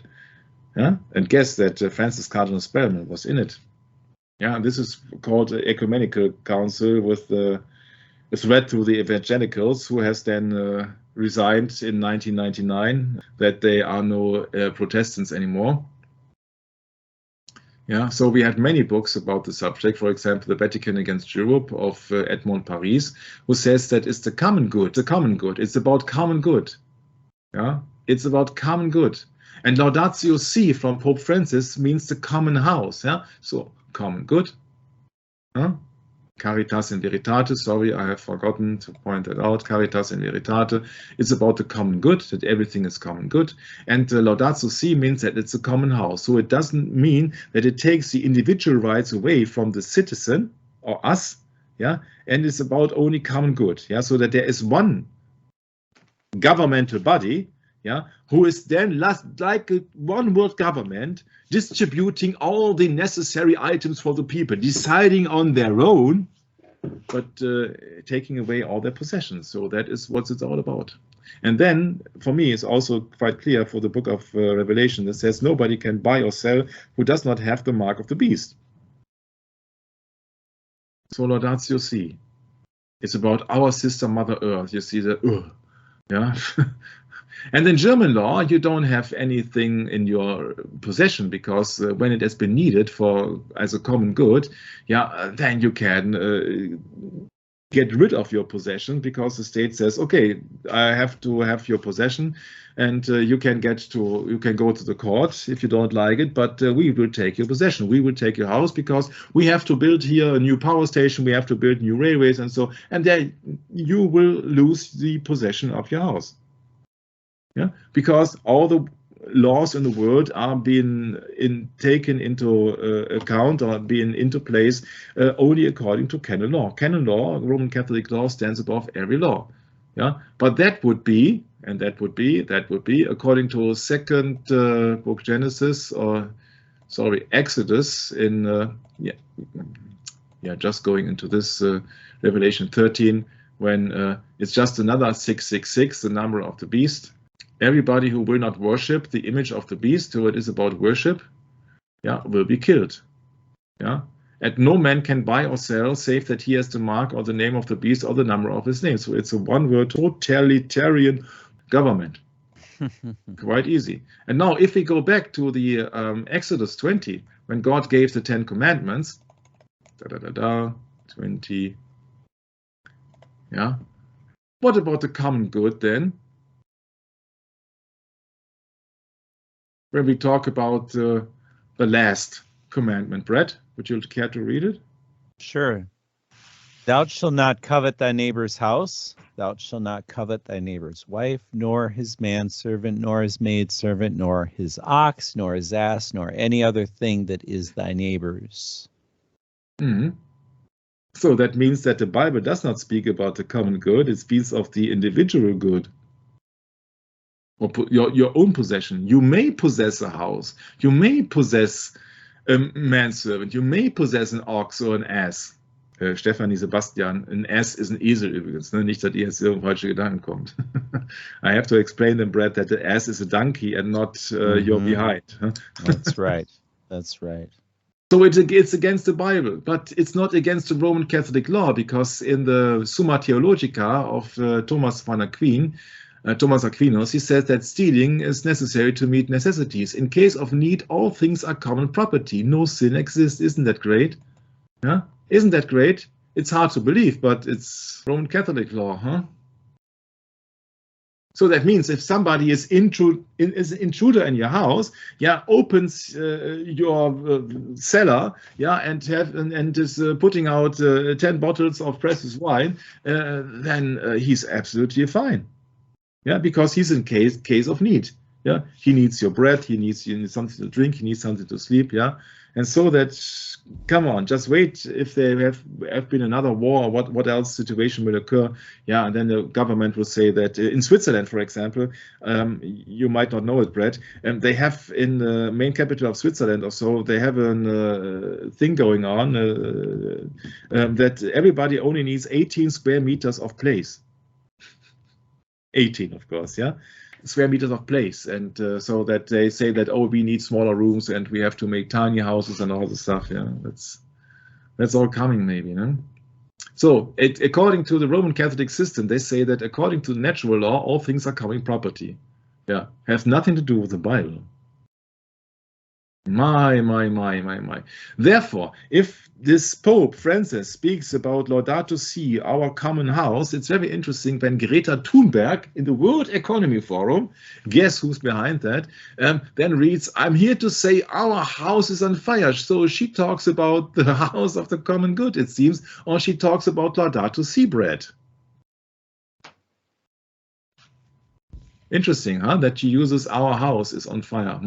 Yeah, and guess that Francis Cardinal Spellman was in it. Yeah, this is called the Ecumenical Council with a threat to the evangelicals, who has then resigned in 1999 that they are no Protestants anymore. Yeah, so we had many books about the subject. For example, The Vatican Against Europe of Edmond Paris, who says that it's the common good. The common good. It's about common good. Yeah, it's about common good. And Laudatio Si from Pope Francis means the common house. Yeah, so common good. Yeah? Caritas in Veritate, sorry, I have forgotten to point that out. Caritas in Veritate, it's about the common good, that everything is common good. And Laudatio Si means that it's a common house. So it doesn't mean that it takes the individual rights away from the citizen or us, yeah, and it's about only common good, yeah, so that there is one governmental body, yeah, who is then like a one world government, distributing all the necessary items for the people, deciding on their own, but taking away all their possessions. So that is what it's all about. And then, for me, it's also quite clear for the book of Revelation that says nobody can buy or sell who does not have the mark of the beast. So Laudatio Si. It's about our sister Mother Earth. You see the yeah. And in German law, you don't have anything in your possession, because when it has been needed for as a common good, yeah, then you can get rid of your possession, because the state says, okay, I have to have your possession, and you can go to the court if you don't like it, but we will take your possession. We will take your house, because we have to build here a new power station, we have to build new railways, and so, and then you will lose the possession of your house. Yeah, because all the laws in the world are being taken into account or being into place only according to canon law. Canon law, Roman Catholic law, stands above every law. Yeah, but that would be according to second book Genesis, or sorry, Exodus in just going into this Revelation 13, when it's just another 666, the number of the beast. Everybody who will not worship the image of the beast, who it is about worship, yeah, will be killed. Yeah, and no man can buy or sell save that he has the mark or the name of the beast or the number of his name. So it's a one-word totalitarian government. Quite easy. And now, if we go back to the Exodus 20, when God gave the 10 Commandments, 20. Yeah. What about the common good then? When we talk about the last commandment, Brett, would you care to read it? Sure. Thou shalt not covet thy neighbor's house. Thou shalt not covet thy neighbor's wife, nor his manservant, nor his maidservant, nor his ox, nor his ass, nor any other thing that is thy neighbor's. Mm-hmm. So that means that the Bible does not speak about the common good. It speaks of the individual good. Or your own possession. You may possess a house. You may possess a manservant. You may possess an ox or an ass. Stefanie, Sebastian, an ass is an Esel übrigens. Ne? Nicht, dass ihr jetzt irgendwo falsche Gedanken kommt. I have to explain them, Brett, that the ass is a donkey and not your behind. That's right. That's right. So it's against the Bible, but it's not against the Roman Catholic law, because in the Summa Theologica of Thomas Aquinas, he says that stealing is necessary to meet necessities. In case of need, all things are common property. No sin exists. Isn't that great? Yeah, isn't that great? It's hard to believe, but it's Roman Catholic law, huh? So that means if somebody is an intruder in your house, yeah, opens your cellar, yeah, and is putting out 10 bottles of precious wine, then he's absolutely fine. Yeah, because he's in case of need. Yeah, he needs your bread, he needs something to drink, he needs something to sleep. Yeah, and so that, come on, just wait. If there have been another war, or what else situation will occur? Yeah, and then the government will say that in Switzerland, for example, you might not know it, Brett, they have in the main capital of Switzerland or so, they have a thing going on that everybody only needs 18 square meters of place. 18, of course, yeah. Square meters of place, and so that they say that, oh, we need smaller rooms and we have to make tiny houses and all the stuff. Yeah, that's all coming, maybe, no? So according to the Roman Catholic system, they say that according to natural law, all things are common property. Yeah, have nothing to do with the Bible. My. Therefore, if this Pope Francis speaks about Laudato Si, our common house, it's very interesting when Greta Thunberg in the World Economy Forum, guess who's behind that, then reads, I'm here to say our house is on fire. So she talks about the house of the common good, it seems, or she talks about Laudato Si bread. Interesting, huh? That she uses our house is on fire.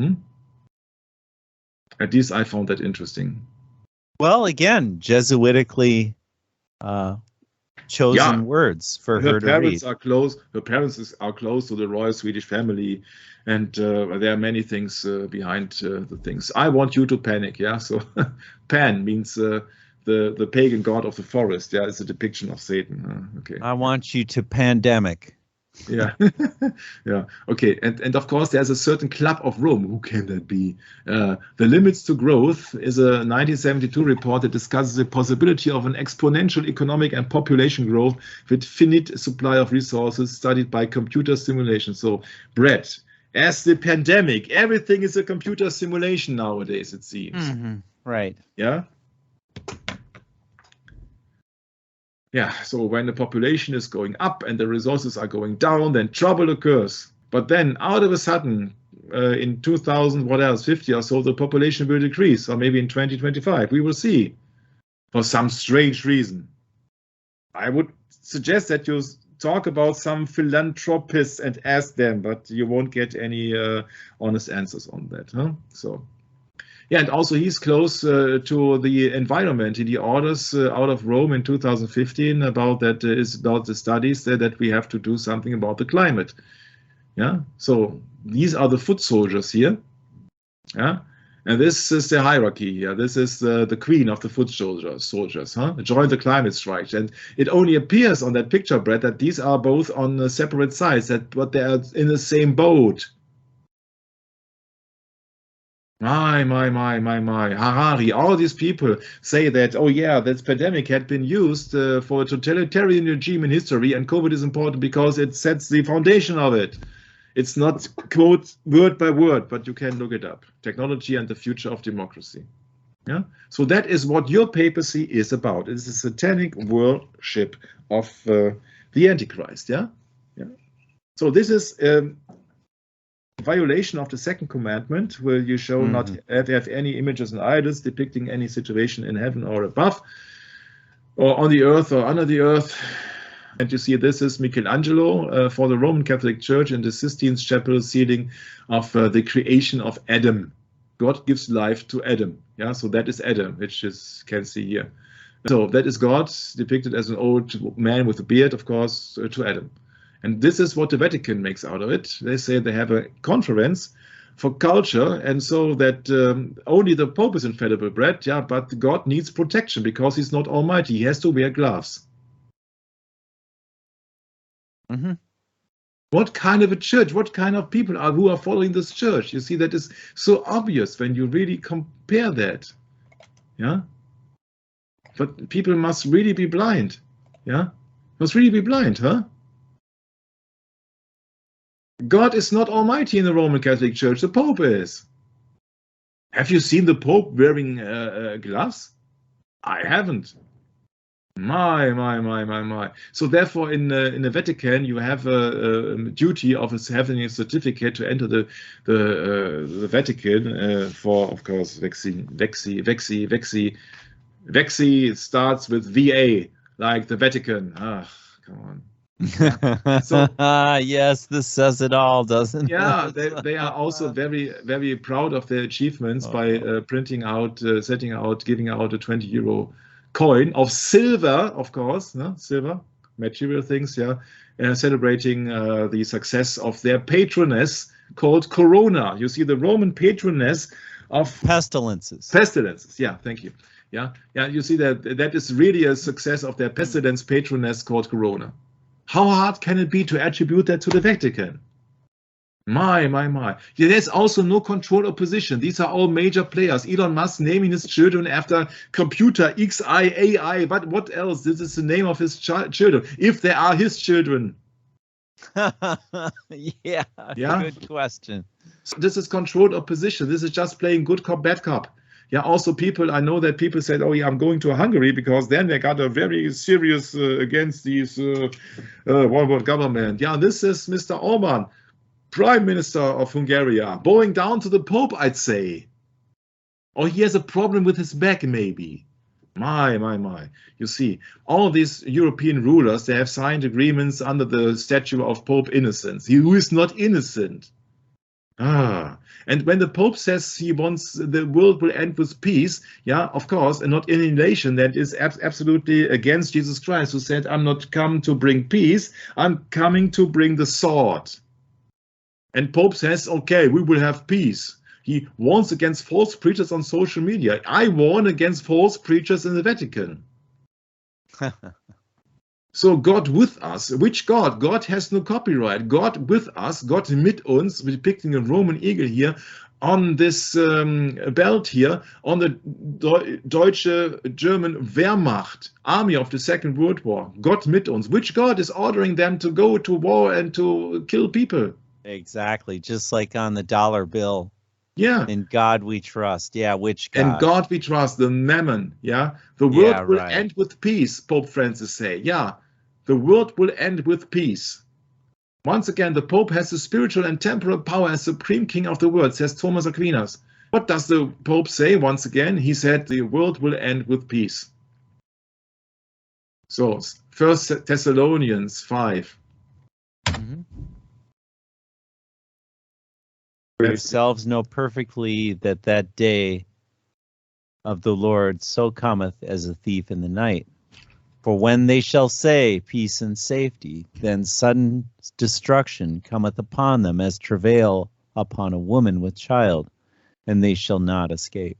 At least I found that interesting. Well, again, Jesuitically chosen words for her to read. Her parents are close to the royal Swedish family, and there are many things behind the things. I want you to panic. Yeah, so Pan means the pagan god of the forest. Yeah, it's a depiction of Satan. Okay. I want you to pandemic. Yeah, yeah, okay, and of course there's a certain club of Rome. Who can that be? The Limits to Growth is a 1972 report that discusses the possibility of an exponential economic and population growth with finite supply of resources studied by computer simulation. So, Brett, as the pandemic, everything is a computer simulation nowadays, it seems. Right. Yeah. Yeah, so when the population is going up and the resources are going down, then trouble occurs. But then, out of a sudden, in 2050 or so, the population will decrease, or maybe in 2025, we will see, for some strange reason. I would suggest that you talk about some philanthropists and ask them, but you won't get any honest answers on that. Huh? So. Yeah, and also he's close to the environment. He orders out of Rome in 2015 about that is about the studies that we have to do something about the climate. Yeah, so these are the foot soldiers here. Yeah, and this is the hierarchy here. This is the queen of the foot soldiers. Huh? Join the climate strike, and it only appears on that picture, Brett, that these are both on separate sides. But they are in the same boat. My. Harari, all these people say that, oh yeah, this pandemic had been used for a totalitarian regime in history, and COVID is important because it sets the foundation of it. It's not quote word by word, but you can look it up. Technology and the future of democracy. Yeah. So that is what your papacy is about. It's a satanic worship of the Antichrist. Yeah. Yeah. So this is violation of the second commandment, where you shall not have any images and idols depicting any situation in heaven or above, or on the earth or under the earth. And you see, this is Michelangelo for the Roman Catholic Church in the Sistine Chapel ceiling of the creation of Adam. God gives life to Adam. Yeah, so that is Adam, which is can see here. So that is God depicted as an old man with a beard, of course, to Adam. And this is what the Vatican makes out of it. They say they have a conference for culture, and so that only the Pope is infallible, Brett, yeah, but God needs protection because he's not almighty. He has to wear gloves. What kind of a church? What kind of people who are following this church? You see, that is so obvious when you really compare that. Yeah? But people must really be blind. Yeah? Must really be blind, huh? God is not almighty in the Roman Catholic Church. The Pope is. Have you seen the Pope wearing gloves? I haven't. My. So therefore, in the Vatican, you have a duty of having a certificate to enter the Vatican for, of course, Vexi. It starts with VA, like the Vatican. Ah, come on. So yes, this says it all, doesn't yeah, it? they are also very, very proud of their achievements by printing out, setting out, giving out a 20 euro coin of silver, of course, no? Silver, material things, yeah, celebrating the success of their patroness called Corona. You see, the Roman patroness of Pestilences. pestilences. Yeah, thank you. Yeah, yeah, you see that is really a success of their pestilence patroness called Corona. How hard can it be to attribute that to the Vatican? My. Yeah, there's also no control opposition. These are all major players. Elon Musk naming his children after computer XI, but what else? This is the name of his children, if they are his children. Yeah, good question. So this is controlled opposition. This is just playing good cop, bad cop. Yeah, also I know that people said, oh yeah, I'm going to Hungary because then they got a very serious against these world government. Yeah, this is Mr. Orban, Prime Minister of Hungary, bowing down to the Pope, I'd say. Or he has a problem with his back, maybe. My. You see, all these European rulers, they have signed agreements under the statue of Pope Innocent, who is not innocent. And when the Pope says he wants the world will end with peace, yeah, of course, and not any nation that is absolutely against Jesus Christ, who said, I'm not come to bring peace, I'm coming to bring the sword. And Pope says, okay, we will have peace. He warns against false preachers on social media. I warn against false preachers in the Vatican. So God with us. Which God? God has no copyright. God with us, Gott mit uns, depicting a Roman eagle here, on this belt here, on the Deutsche German Wehrmacht, army of the Second World War. Gott mit uns. Which God is ordering them to go to war and to kill people? Exactly, just like on the dollar bill. Yeah. In God we trust. Yeah, which God? In God we trust, the mammon. Yeah. The world will end with peace, Pope Francis say. Yeah. The world will end with peace. Once again, the Pope has the spiritual and temporal power as supreme king of the world, says Thomas Aquinas. What does the Pope say once again? He said the world will end with peace. So, 1 Thessalonians 5. Yourselves know perfectly that that day of the Lord so cometh as a thief in the night. For when they shall say peace and safety, then sudden destruction cometh upon them as travail upon a woman with child, and they shall not escape.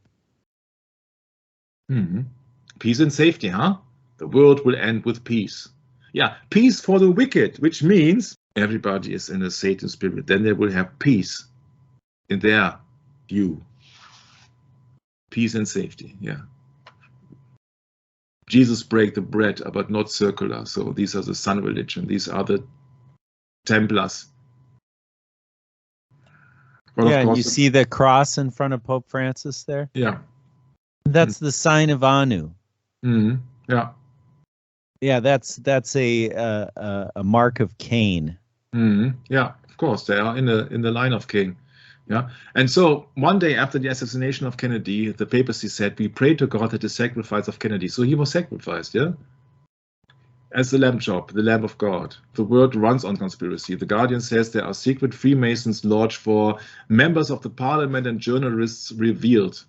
Peace and safety, huh? The world will end with peace. Yeah, peace for the wicked, which means everybody is in a Satan spirit. Then they will have peace in their view. Peace and safety, yeah. Jesus break the bread, but not circular. So these are the Sun religion. These are the Templars. But yeah, you see the cross in front of Pope Francis there? Yeah. That's the sign of Anu. Yeah. Yeah, that's a mark of Cain. Yeah, of course they are in the line of Cain. Yeah, and so one day after the assassination of Kennedy, the papacy said, "We pray to God at the sacrifice of Kennedy." So he was sacrificed, yeah, as the lamb chop, the Lamb of God. The world runs on conspiracy. The Guardian says there are secret Freemasons lodged for members of the parliament and journalists revealed.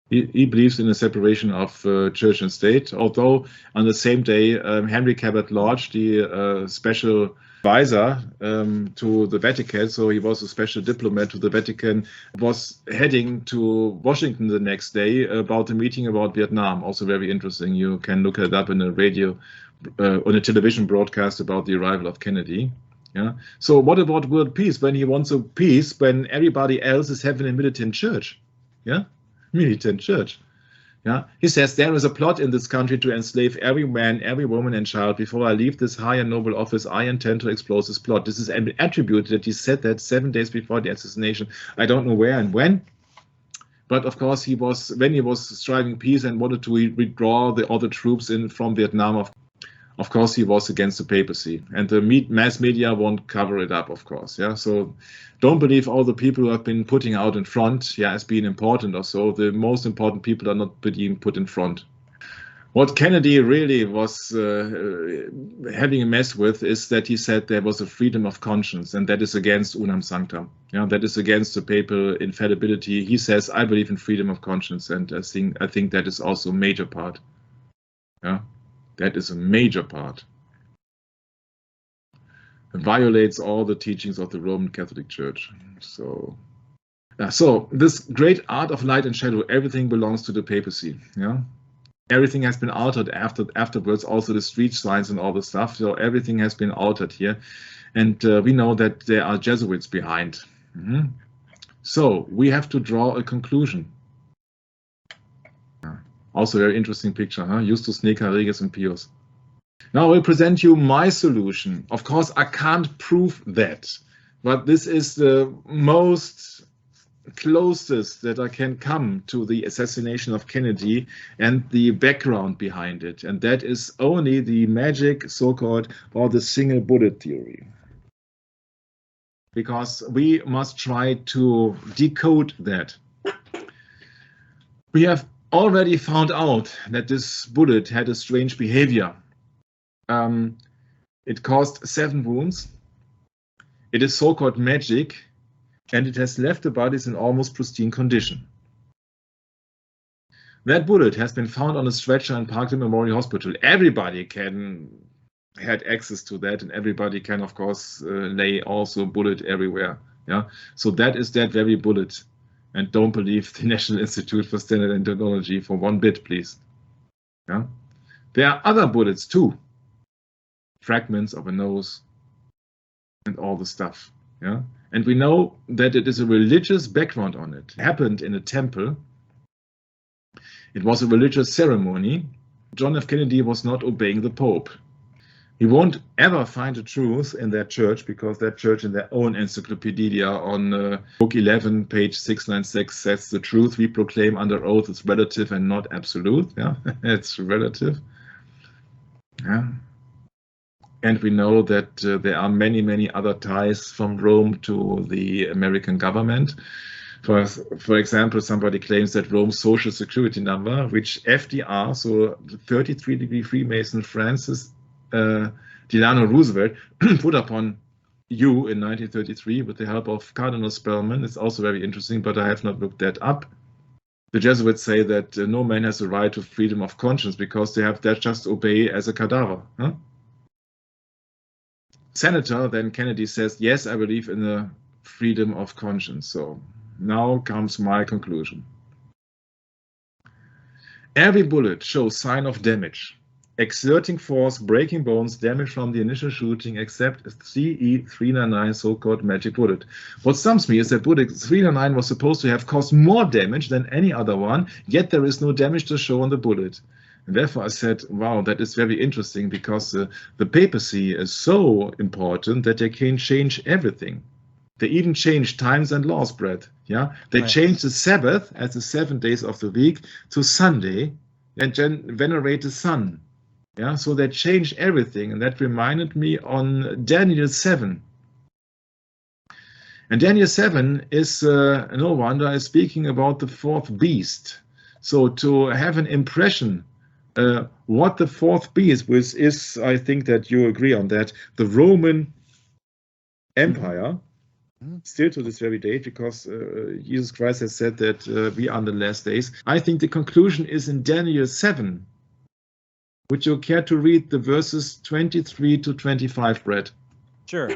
He believes in a separation of church and state, although on the same day, Henry Cabot Lodge, the special advisor to the Vatican, so he was a special diplomat to the Vatican, was heading to Washington the next day about a meeting about Vietnam. Also very interesting. You can look it up in a radio, on a television broadcast about the arrival of Kennedy. Yeah. So what about world peace when he wants a peace when everybody else is having a militant church? Yeah. Militant church. Yeah, he says there is a plot in this country to enslave every man, every woman and child. Before I leave this high and noble office, I intend to expose this plot. This is an attribute that he said that 7 days before the assassination. I don't know where and when, but of course when he was striving peace and wanted to withdraw all the troops in from Vietnam. Of course, he was against the papacy, and the mass media won't cover it up, of course. Yeah, so don't believe all the people who have been putting out in front, yeah, as being important or so. The most important people are not being put in front. What Kennedy really was having a mess with is that he said there was a freedom of conscience, and that is against unam sanctam. Yeah, that is against the papal infallibility. He says, "I believe in freedom of conscience," and I think that is also a major part. Yeah, that is a major part. It violates all the teachings of the Roman Catholic Church. So this great art of light and shadow, everything belongs to the papacy. Yeah. Everything has been altered afterwards, also the street signs and all the stuff. So everything has been altered here. And we know that there are Jesuits behind. So we have to draw a conclusion. Also very interesting picture, huh? Justus, Neca, Regis, and Pius. Now I will present you my solution. Of course, I can't prove that, but this is the most closest that I can come to the assassination of Kennedy and the background behind it, and that is only the magic, so-called, or the single bullet theory. Because we must try to decode that. We have already found out that this bullet had a strange behavior. It caused 7 wounds. It is so-called magic, and it has left the bodies in almost pristine condition. That bullet has been found on a stretcher in Parkland Memorial Hospital. Everybody had access to that, and everybody can, of course, lay also a bullet everywhere. Yeah, so that is that very bullet. And don't believe the National Institute for Standard and Technology for one bit, please. Yeah, there are other bullets too. Fragments of a nose and all the stuff. Yeah. And we know that it is a religious background on it. It happened in a temple. It was a religious ceremony. John F. Kennedy was not obeying the Pope. He won't ever find the truth in that church, because that church in their own encyclopedia on book 11, page 696 says the truth we proclaim under oath is relative and not absolute. Yeah, it's relative. Yeah. And we know that there are many, many other ties from Rome to the American government. For example, somebody claims that Rome's social security number, which FDR, so 33-degree Freemason Francis Delano Roosevelt, put upon you in 1933 with the help of Cardinal Spellman, is also very interesting, but I have not looked that up. The Jesuits say that no man has a right to freedom of conscience because they have that just obey as a cadaver. Huh? Senator, then Kennedy says, yes, I believe in the freedom of conscience. So now comes my conclusion. Every bullet shows sign of damage, exerting force, breaking bones, damage from the initial shooting, except CE-399, so-called magic bullet. What stumps me is that bullet 399 was supposed to have caused more damage than any other one, yet there is no damage to show on the bullet. And therefore I said, wow, that is very interesting, because the papacy is so important that they can change everything. They even change times and laws, Brett. Yeah, they changed the Sabbath as the 7 days of the week to Sunday, and venerate the sun. Yeah, so they changed everything, and that reminded me on Daniel 7. And Daniel 7 is, no wonder, is speaking about the fourth beast. So to have an impression what the fourth beast is, I think that you agree on that, the Roman Empire, still to this very day, because Jesus Christ has said that we are in the last days. I think the conclusion is in Daniel 7. Would you care to read the verses 23 to 25, Brett? Sure.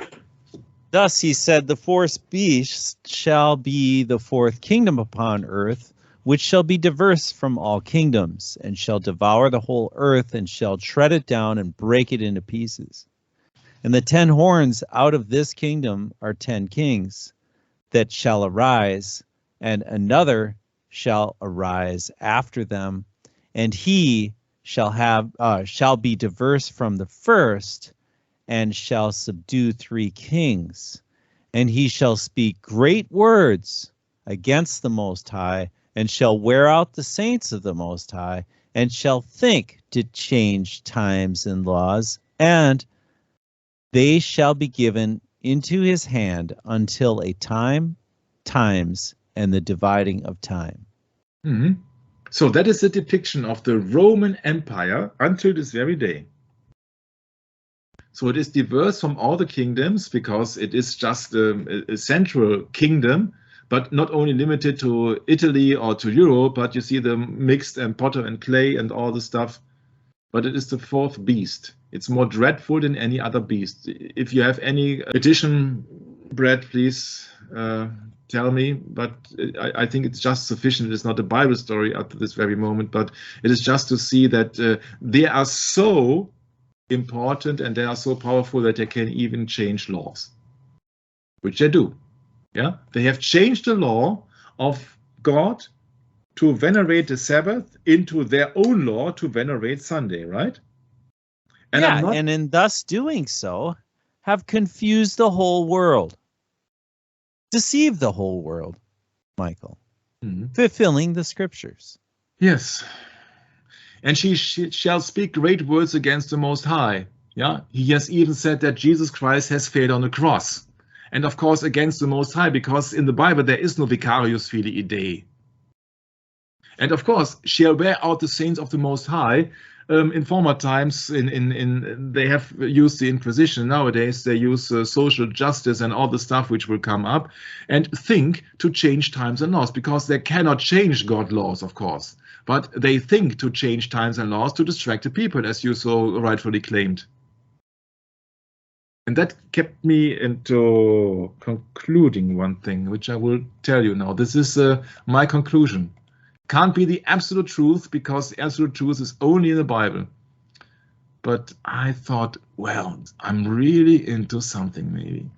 Thus he said, the fourth beast shall be the fourth kingdom upon earth, which shall be diverse from all kingdoms, and shall devour the whole earth, and shall tread it down and break it into pieces. And the 10 horns out of this kingdom are 10 kings that shall arise, and another shall arise after them, and he shall be diverse from the first, and shall subdue 3 kings. And he shall speak great words against the Most High, and shall wear out the saints of the Most High, and shall think to change times and laws, and they shall be given into his hand until a time, times, and the dividing of time. Mm-hmm. So that is the depiction of the Roman Empire until this very day. So it is diverse from all the kingdoms because it is just a central kingdom, but not only limited to Italy or to Europe, but you see the mixed and potter and clay and all the stuff. But it is the fourth beast. It's more dreadful than any other beast. If you have any addition, Brad, please tell me. But I think it's just sufficient. It's not a Bible story up to this very moment, but it is just to see that they are so important and they are so powerful that they can even change laws, which they do. Yeah, they have changed the law of God to venerate the Sabbath into their own law to venerate Sunday, right? And yeah, and in thus doing so, have confused the whole world, deceived the whole world, Michael, fulfilling the scriptures. Yes. And she shall speak great words against the Most High. Yeah, he has even said that Jesus Christ has failed on the cross. And of course, against the Most High, because in the Bible there is no vicarius filii Dei. And of course, shall wear out the saints of the Most High. In former times, they have used the Inquisition. Nowadays, they use social justice and all the stuff which will come up, and think to change times and laws, because they cannot change God's laws, of course. But they think to change times and laws to distract the people, as you so rightfully claimed. And that kept me into concluding one thing, which I will tell you now. This is my conclusion. Can't be the absolute truth, because the absolute truth is only in the Bible. But I thought, well, I'm really into something maybe.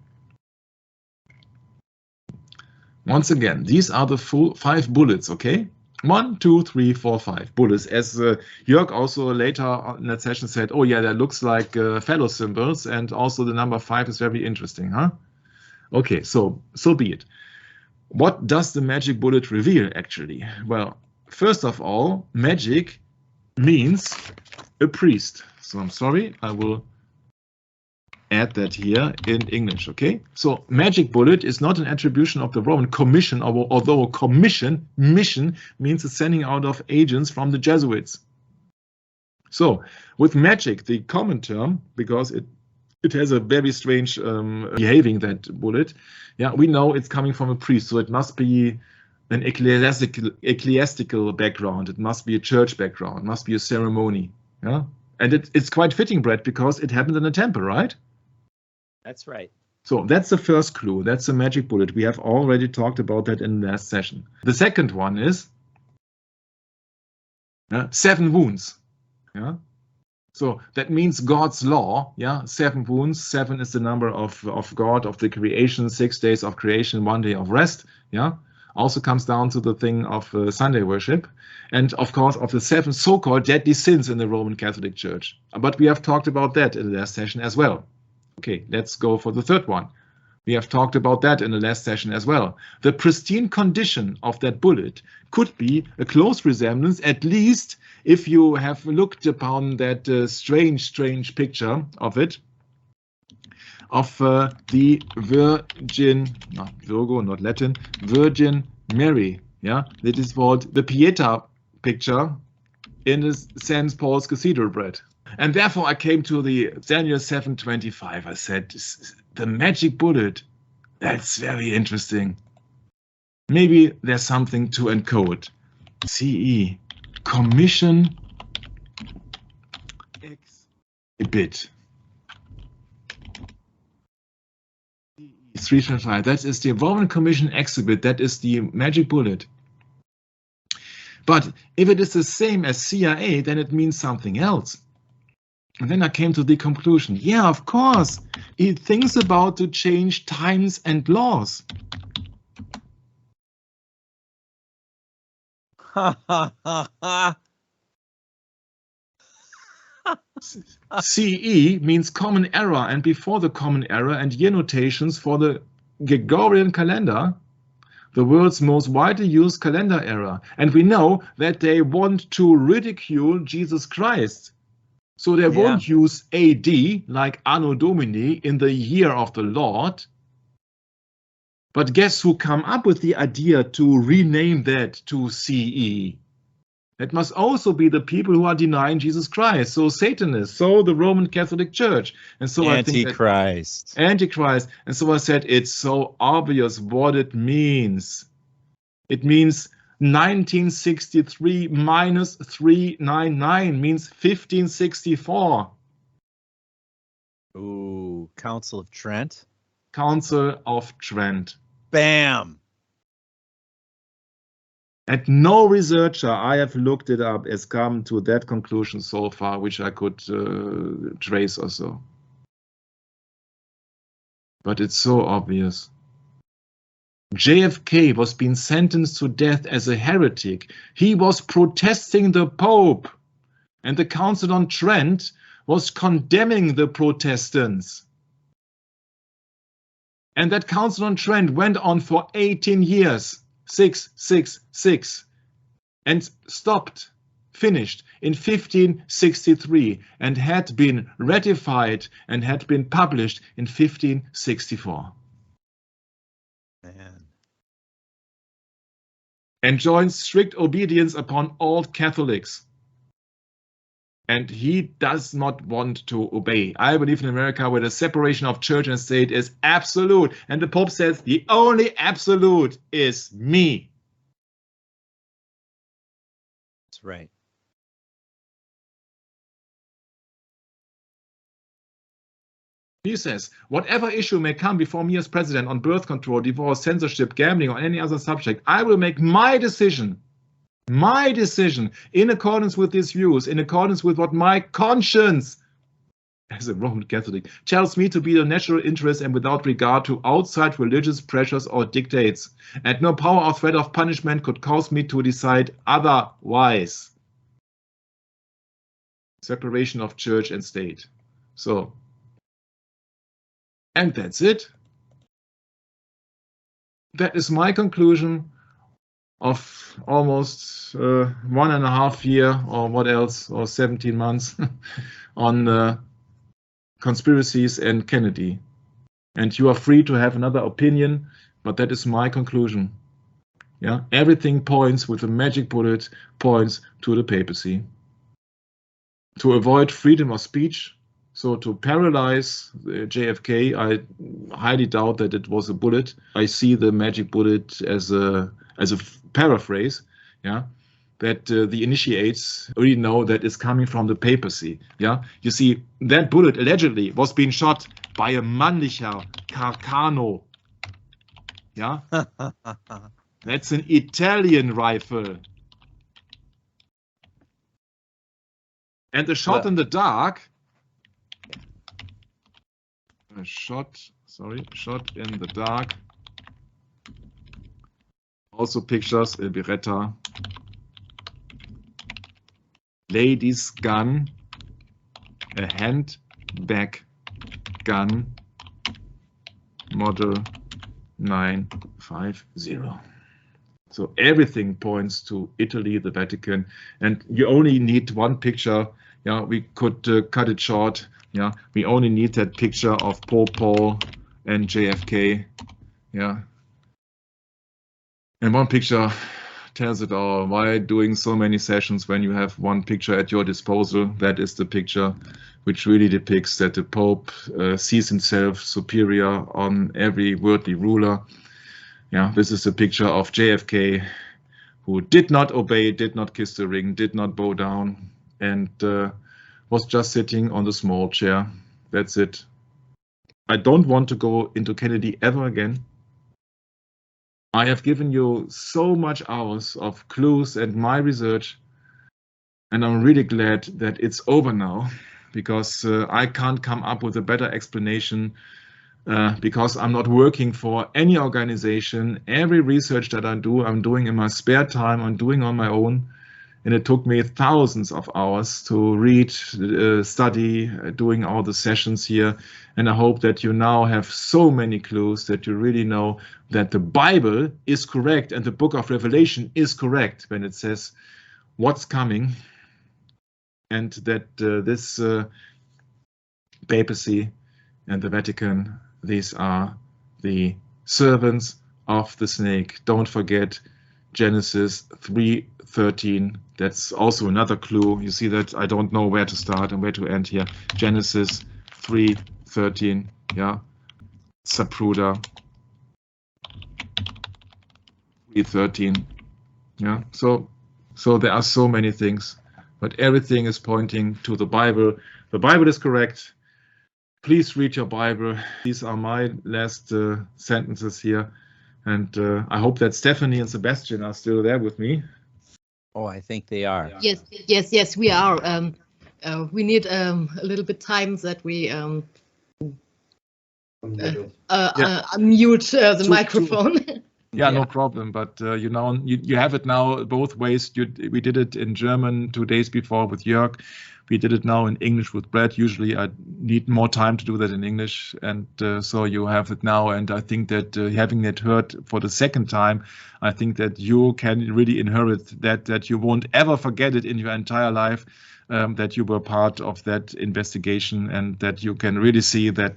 Once again, these are the full 5 bullets, okay? 1, 2, 3, 4, 5 bullets. As Jörg also later in that session said, oh yeah, that looks like fellow symbols, and also the number 5 is very interesting, huh? Okay, so be it. What does the magic bullet reveal, actually? Well, first of all, magic means a priest. So I'm sorry, I will add that here in English, okay? So magic bullet is not an attribution of the Roman commission, although mission means the sending out of agents from the Jesuits. So with magic, the common term, because it has a very strange behaving, that bullet, yeah, we know it's coming from a priest, so it must be an ecclesiastical background, it must be a church background, it must be a ceremony, yeah? And it's quite fitting, Brett, because it happened in a temple, right? That's right. So that's the first clue. That's the magic bullet. We have already talked about that in the last session. The second one is 7 wounds. Yeah. So that means God's law. Yeah. 7 wounds. 7 is the number of God, of the creation. 6 days of creation, 1 day of rest. Yeah. Also comes down to the thing of Sunday worship. And of course, of the 7 so-called deadly sins in the Roman Catholic Church. But we have talked about that in the last session as well. Okay, let's go for the third one. We have talked about that in the last session as well. The pristine condition of that bullet could be a close resemblance, at least if you have looked upon that strange picture of it, of the Virgin, not Virgo, not Latin, Virgin Mary. Yeah, that is called the Pieta picture in the St. Paul's Cathedral, Brett. And therefore I came to the Daniel 7:25. I said, the magic bullet, that's very interesting. Maybe there's something to encode. CE, commission exhibit. 3.5, that is the Roman Commission exhibit, that is the magic bullet. But if it is the same as CIA, then it means something else. And then I came to the conclusion, yeah, of course, it thinks about to change times and laws. CE means common era, and before the common era and year notations for the Gregorian calendar, the world's most widely used calendar era. And we know that they want to ridicule Jesus Christ. So they won't use AD like Anno Domini in the year of the Lord. But guess who come up with the idea to rename that to CE? That must also be the people who are denying Jesus Christ. So Satanists, so the Roman Catholic Church. And so I think Antichrist. Antichrist. And so I said, it's so obvious what it means. It means 1963 minus 399 means 1564. Ooh, Council of Trent. Council of Trent. Bam. And no researcher, I have looked it up, has come to that conclusion so far, which I could trace or so. But it's so obvious. JFK was being sentenced to death as a heretic. He was protesting the Pope. And the Council on Trent was condemning the Protestants. And that Council on Trent went on for 18 years. 666, and stopped, finished in 1563, and had been ratified and had been published in 1564. Man. Enjoins strict obedience upon all Catholics. And he does not want to obey. I believe in America where the separation of church and state is absolute. And the Pope says the only absolute is me. That's right. He says, whatever issue may come before me as president on birth control, divorce, censorship, gambling, or any other subject, I will make my decision in accordance with these views, in accordance with what my conscience, as a Roman Catholic, tells me to be the natural interest and without regard to outside religious pressures or dictates. And no power or threat of punishment could cause me to decide otherwise. Separation of church and state. So, and that's it. That is my conclusion of almost 1.5 years or what else, or 17 months on conspiracies and Kennedy. And you are free to have another opinion, but that is my conclusion. Yeah, everything points with a magic bullet, points to the papacy. To avoid freedom of speech, so to paralyze JFK, I highly doubt that it was a bullet. I see the magic bullet as a paraphrase, yeah, that the initiates already know that it's coming from the papacy. Yeah, you see, that bullet allegedly was being shot by a mannlicher Carcano. Yeah, that's an Italian rifle. And the shot in the dark, shot in the dark, also pictures a Beretta, lady's gun, a handbag gun, model 950. So everything points to Italy, the Vatican, and you only need one picture. Yeah, we could cut it short. Yeah, we only need that picture of Pope Paul and JFK. Yeah, and one picture tells it all. Why doing so many sessions when you have one picture at your disposal? That is the picture which really depicts that the Pope sees himself superior on every worldly ruler. Yeah, this is a picture of JFK, who did not obey, did not kiss the ring, did not bow down, and was just sitting on the small chair. That's it. I don't want to go into Kennedy ever again. I have given you so much hours of clues and my research, and I'm really glad that it's over now, because I can't come up with a better explanation. Because I'm not working for any organization. Every research that I do, I'm doing in my spare time, I'm doing on my own. And it took me thousands of hours to read, study, doing all the sessions here. And I hope that you now have so many clues that you really know that the Bible is correct and the book of Revelation is correct when it says what's coming. And that this papacy and the Vatican, these are the servants of the snake. Don't forget, Genesis 3:13. That's also another clue. You see that I don't know where to start and where to end here. Genesis 3:13. Yeah. Zapruder 3:13. Yeah. So there are so many things, but everything is pointing to the Bible. The Bible is correct. Please read your Bible. These are my last sentences here. And I hope that Stephanie and Sebastian are still there with me. Oh, I think they are. Yes, we are. We need a little bit time that we unmute the microphone. Yeah, no problem. But you know, you have it now both ways. We did it in German 2 days before with Jörg. We did it now in English with Brett. Usually I need more time to do that in English. And so you have it now. And I think that having it heard for the second time, I think that you can really inherit that you won't ever forget it in your entire life, that you were part of that investigation, and that you can really see that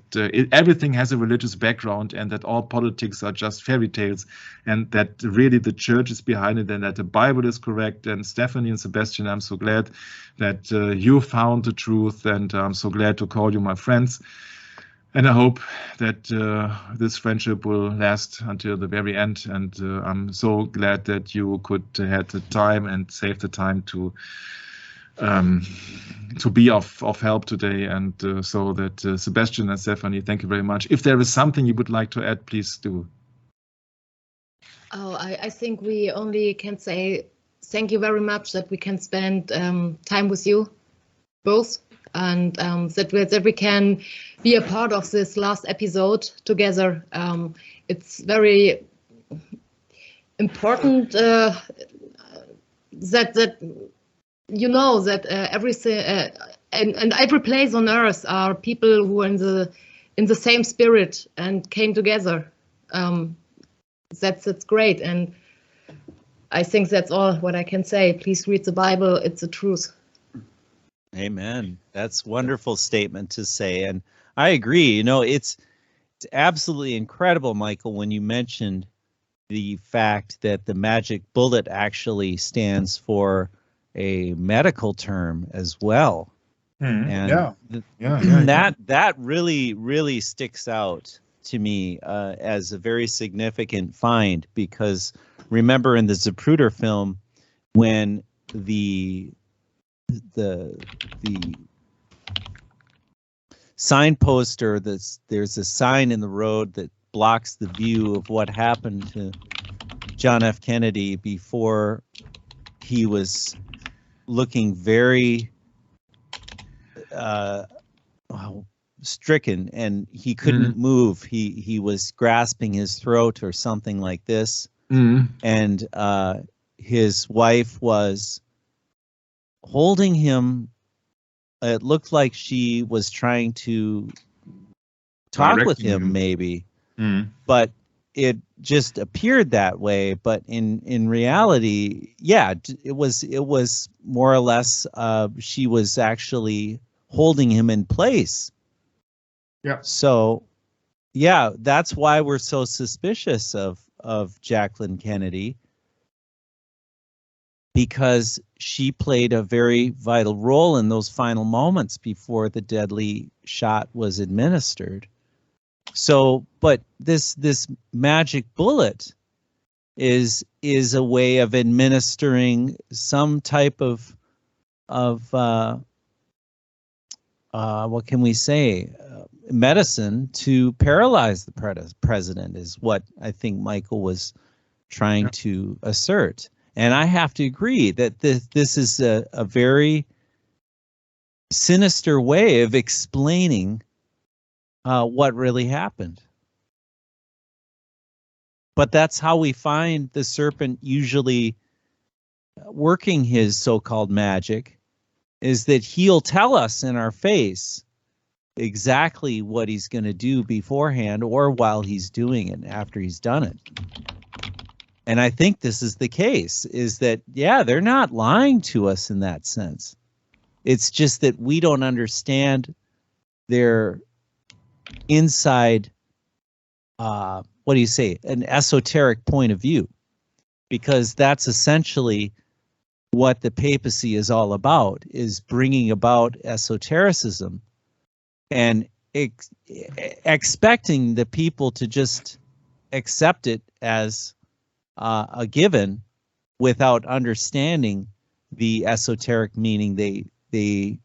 everything has a religious background, and that all politics are just fairy tales, and that really the church is behind it, and that the Bible is correct. And Stephanie and Sebastian, I'm so glad that you found the truth, and I'm so glad to call you my friends. And I hope that this friendship will last until the very end. And I'm so glad that you could have the time and save the time to be of help today. And so that Sebastian and Stephanie, thank you very much. If there is something you would like to add, please do. Oh, I think we only can say thank you very much that we can spend time with you both, and that we can be a part of this last episode together. It's very important that you know that everything and every place on earth are people who are in the same spirit and came together. That's great, and I think that's all what I can say. Please read the Bible; it's the truth. Amen. That's a wonderful statement to say, and I agree. You know, it's absolutely incredible, Michael, when you mentioned the fact that the magic bullet actually stands for a medical term as well. And that really sticks out to me as a very significant find, because remember in the Zapruder film, when the signpost, or there's a sign in the road that blocks the view of what happened to John F. Kennedy before he was looking very stricken, and he couldn't move. He was grasping his throat or something like this. And his wife was holding him. It looked like she was trying to talk with him, maybe, but it just appeared that way. But in reality, yeah, it was more or less she was actually holding him in place. Yeah. So, yeah, that's why we're so suspicious of Jacqueline Kennedy, because she played a very vital role in those final moments before the deadly shot was administered. So, but this magic bullet is a way of administering some type of what can we say, medicine to paralyze the president, is what I think Michael was trying to assert. And I have to agree that this is a very sinister way of explaining what really happened. But that's how we find the serpent usually working his so-called magic, is that he'll tell us in our face exactly what he's going to do beforehand, or while he's doing it, after he's done it. And I think this is the case, is that, yeah, they're not lying to us in that sense. It's just that we don't understand their inside, what do you say, an esoteric point of view. because that's essentially what the papacy is all about, is bringing about esotericism and expecting the people to just accept it as a given without understanding the esoteric meaning. They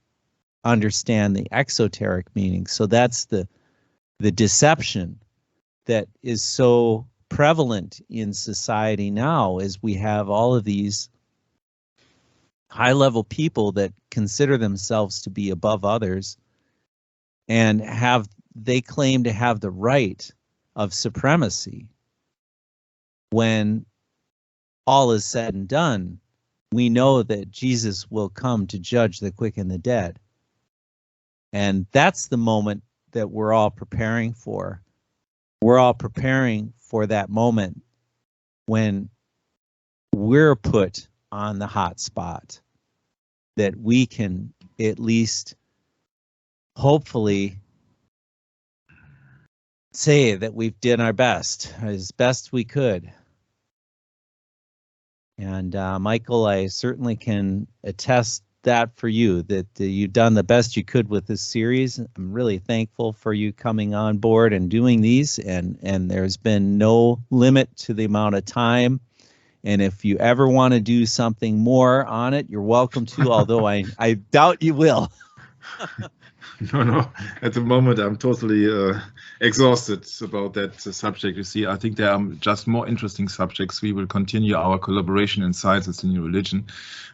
understand the exoteric meaning. So that's the deception that is so prevalent in society now, is we have all of these high-level people that consider themselves to be above others and they claim to have the right of supremacy. When all is said and done, we know that Jesus will come to judge the quick and the dead. And that's the moment that we're all preparing for. We're all preparing for that moment when we're put on the hot spot, that we can at least hopefully say that we've done our best, as best we could. And Michael, I certainly can attest that for you, that you've done the best you could with this series. I'm really thankful for you coming on board and doing these, and there's been no limit to the amount of time. And if you ever want to do something more on it, you're welcome to, although I doubt you will. No. At the moment, I'm totally exhausted about that subject. You see, I think there are just more interesting subjects. We will continue our collaboration in Science as a New Religion,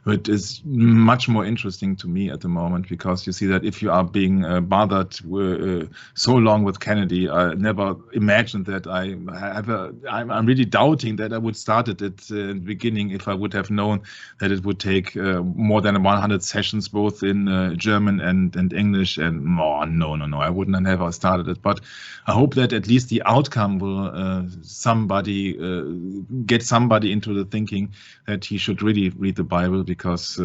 but it's much more interesting to me at the moment, because you see that if you are being bothered so long with Kennedy, I never imagined that I'm really doubting that I would start it at the beginning if I would have known that it would take more than 100 sessions, both in German and English, and no, I wouldn't have never started it. But I hope that at least the outcome will get somebody into the thinking that he should really read the Bible, because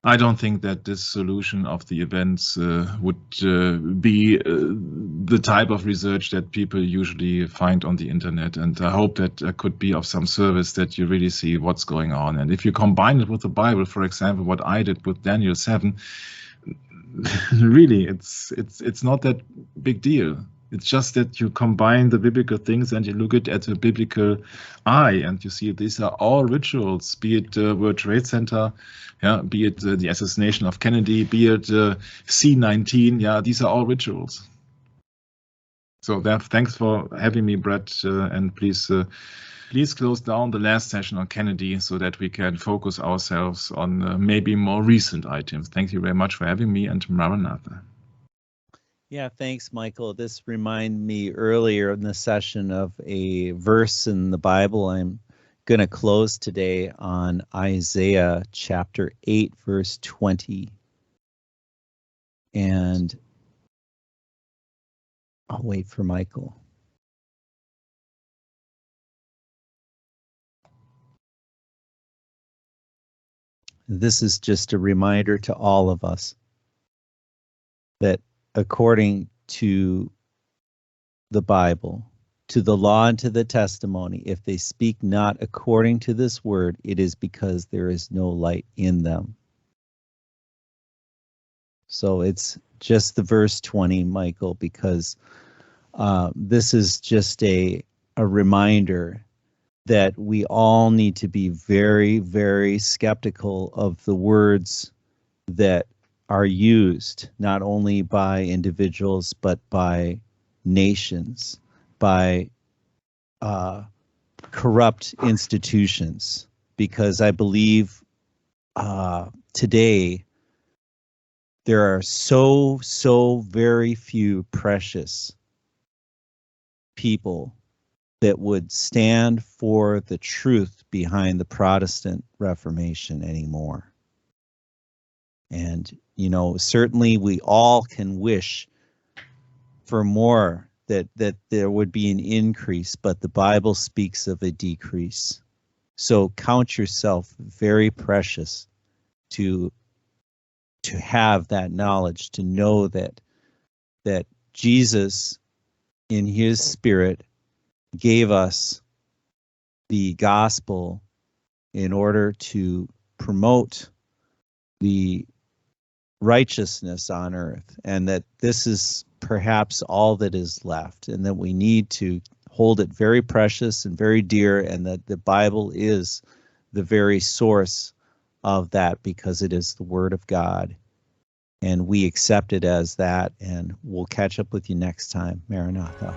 I don't think that this solution of the events would be the type of research that people usually find on the internet. And I hope that could be of some service, that you really see what's going on. And if you combine it with the Bible, for example, what I did with Daniel 7, really, it's not that big deal. It's just that you combine the biblical things and you look at a biblical eye, and you see these are all rituals, be it World Trade Center, be it the assassination of Kennedy, be it C-19, these are all rituals. So thanks for having me, Brett, and please close down the last session on Kennedy so that we can focus ourselves on maybe more recent items. Thank you very much for having me, and Maranatha. Yeah, thanks, Michael. This reminded me earlier in the session of a verse in the Bible. I'm going to close today on Isaiah chapter 8, verse 20. And I'll wait for Michael. This is just a reminder to all of us that according to the Bible, to the law and to the testimony, if they speak not according to this word, it is because there is no light in them. So it's just the verse 20, Michael, because this is just a reminder that we all need to be very, very skeptical of the words that are used, not only by individuals, but by nations, by corrupt institutions, because I believe today there are so very few precious people that would stand for the truth behind the Protestant Reformation anymore. And, certainly we all can wish for more, that there would be an increase, but the Bible speaks of a decrease. So count yourself very precious to have that knowledge, to know that Jesus in his Spirit gave us the gospel in order to promote the righteousness on earth, and that this is perhaps all that is left, and that we need to hold it very precious and very dear, and that the Bible is the very source of that, because it is the Word of God, and we accept it as that. And we'll catch up with you next time. Maranatha.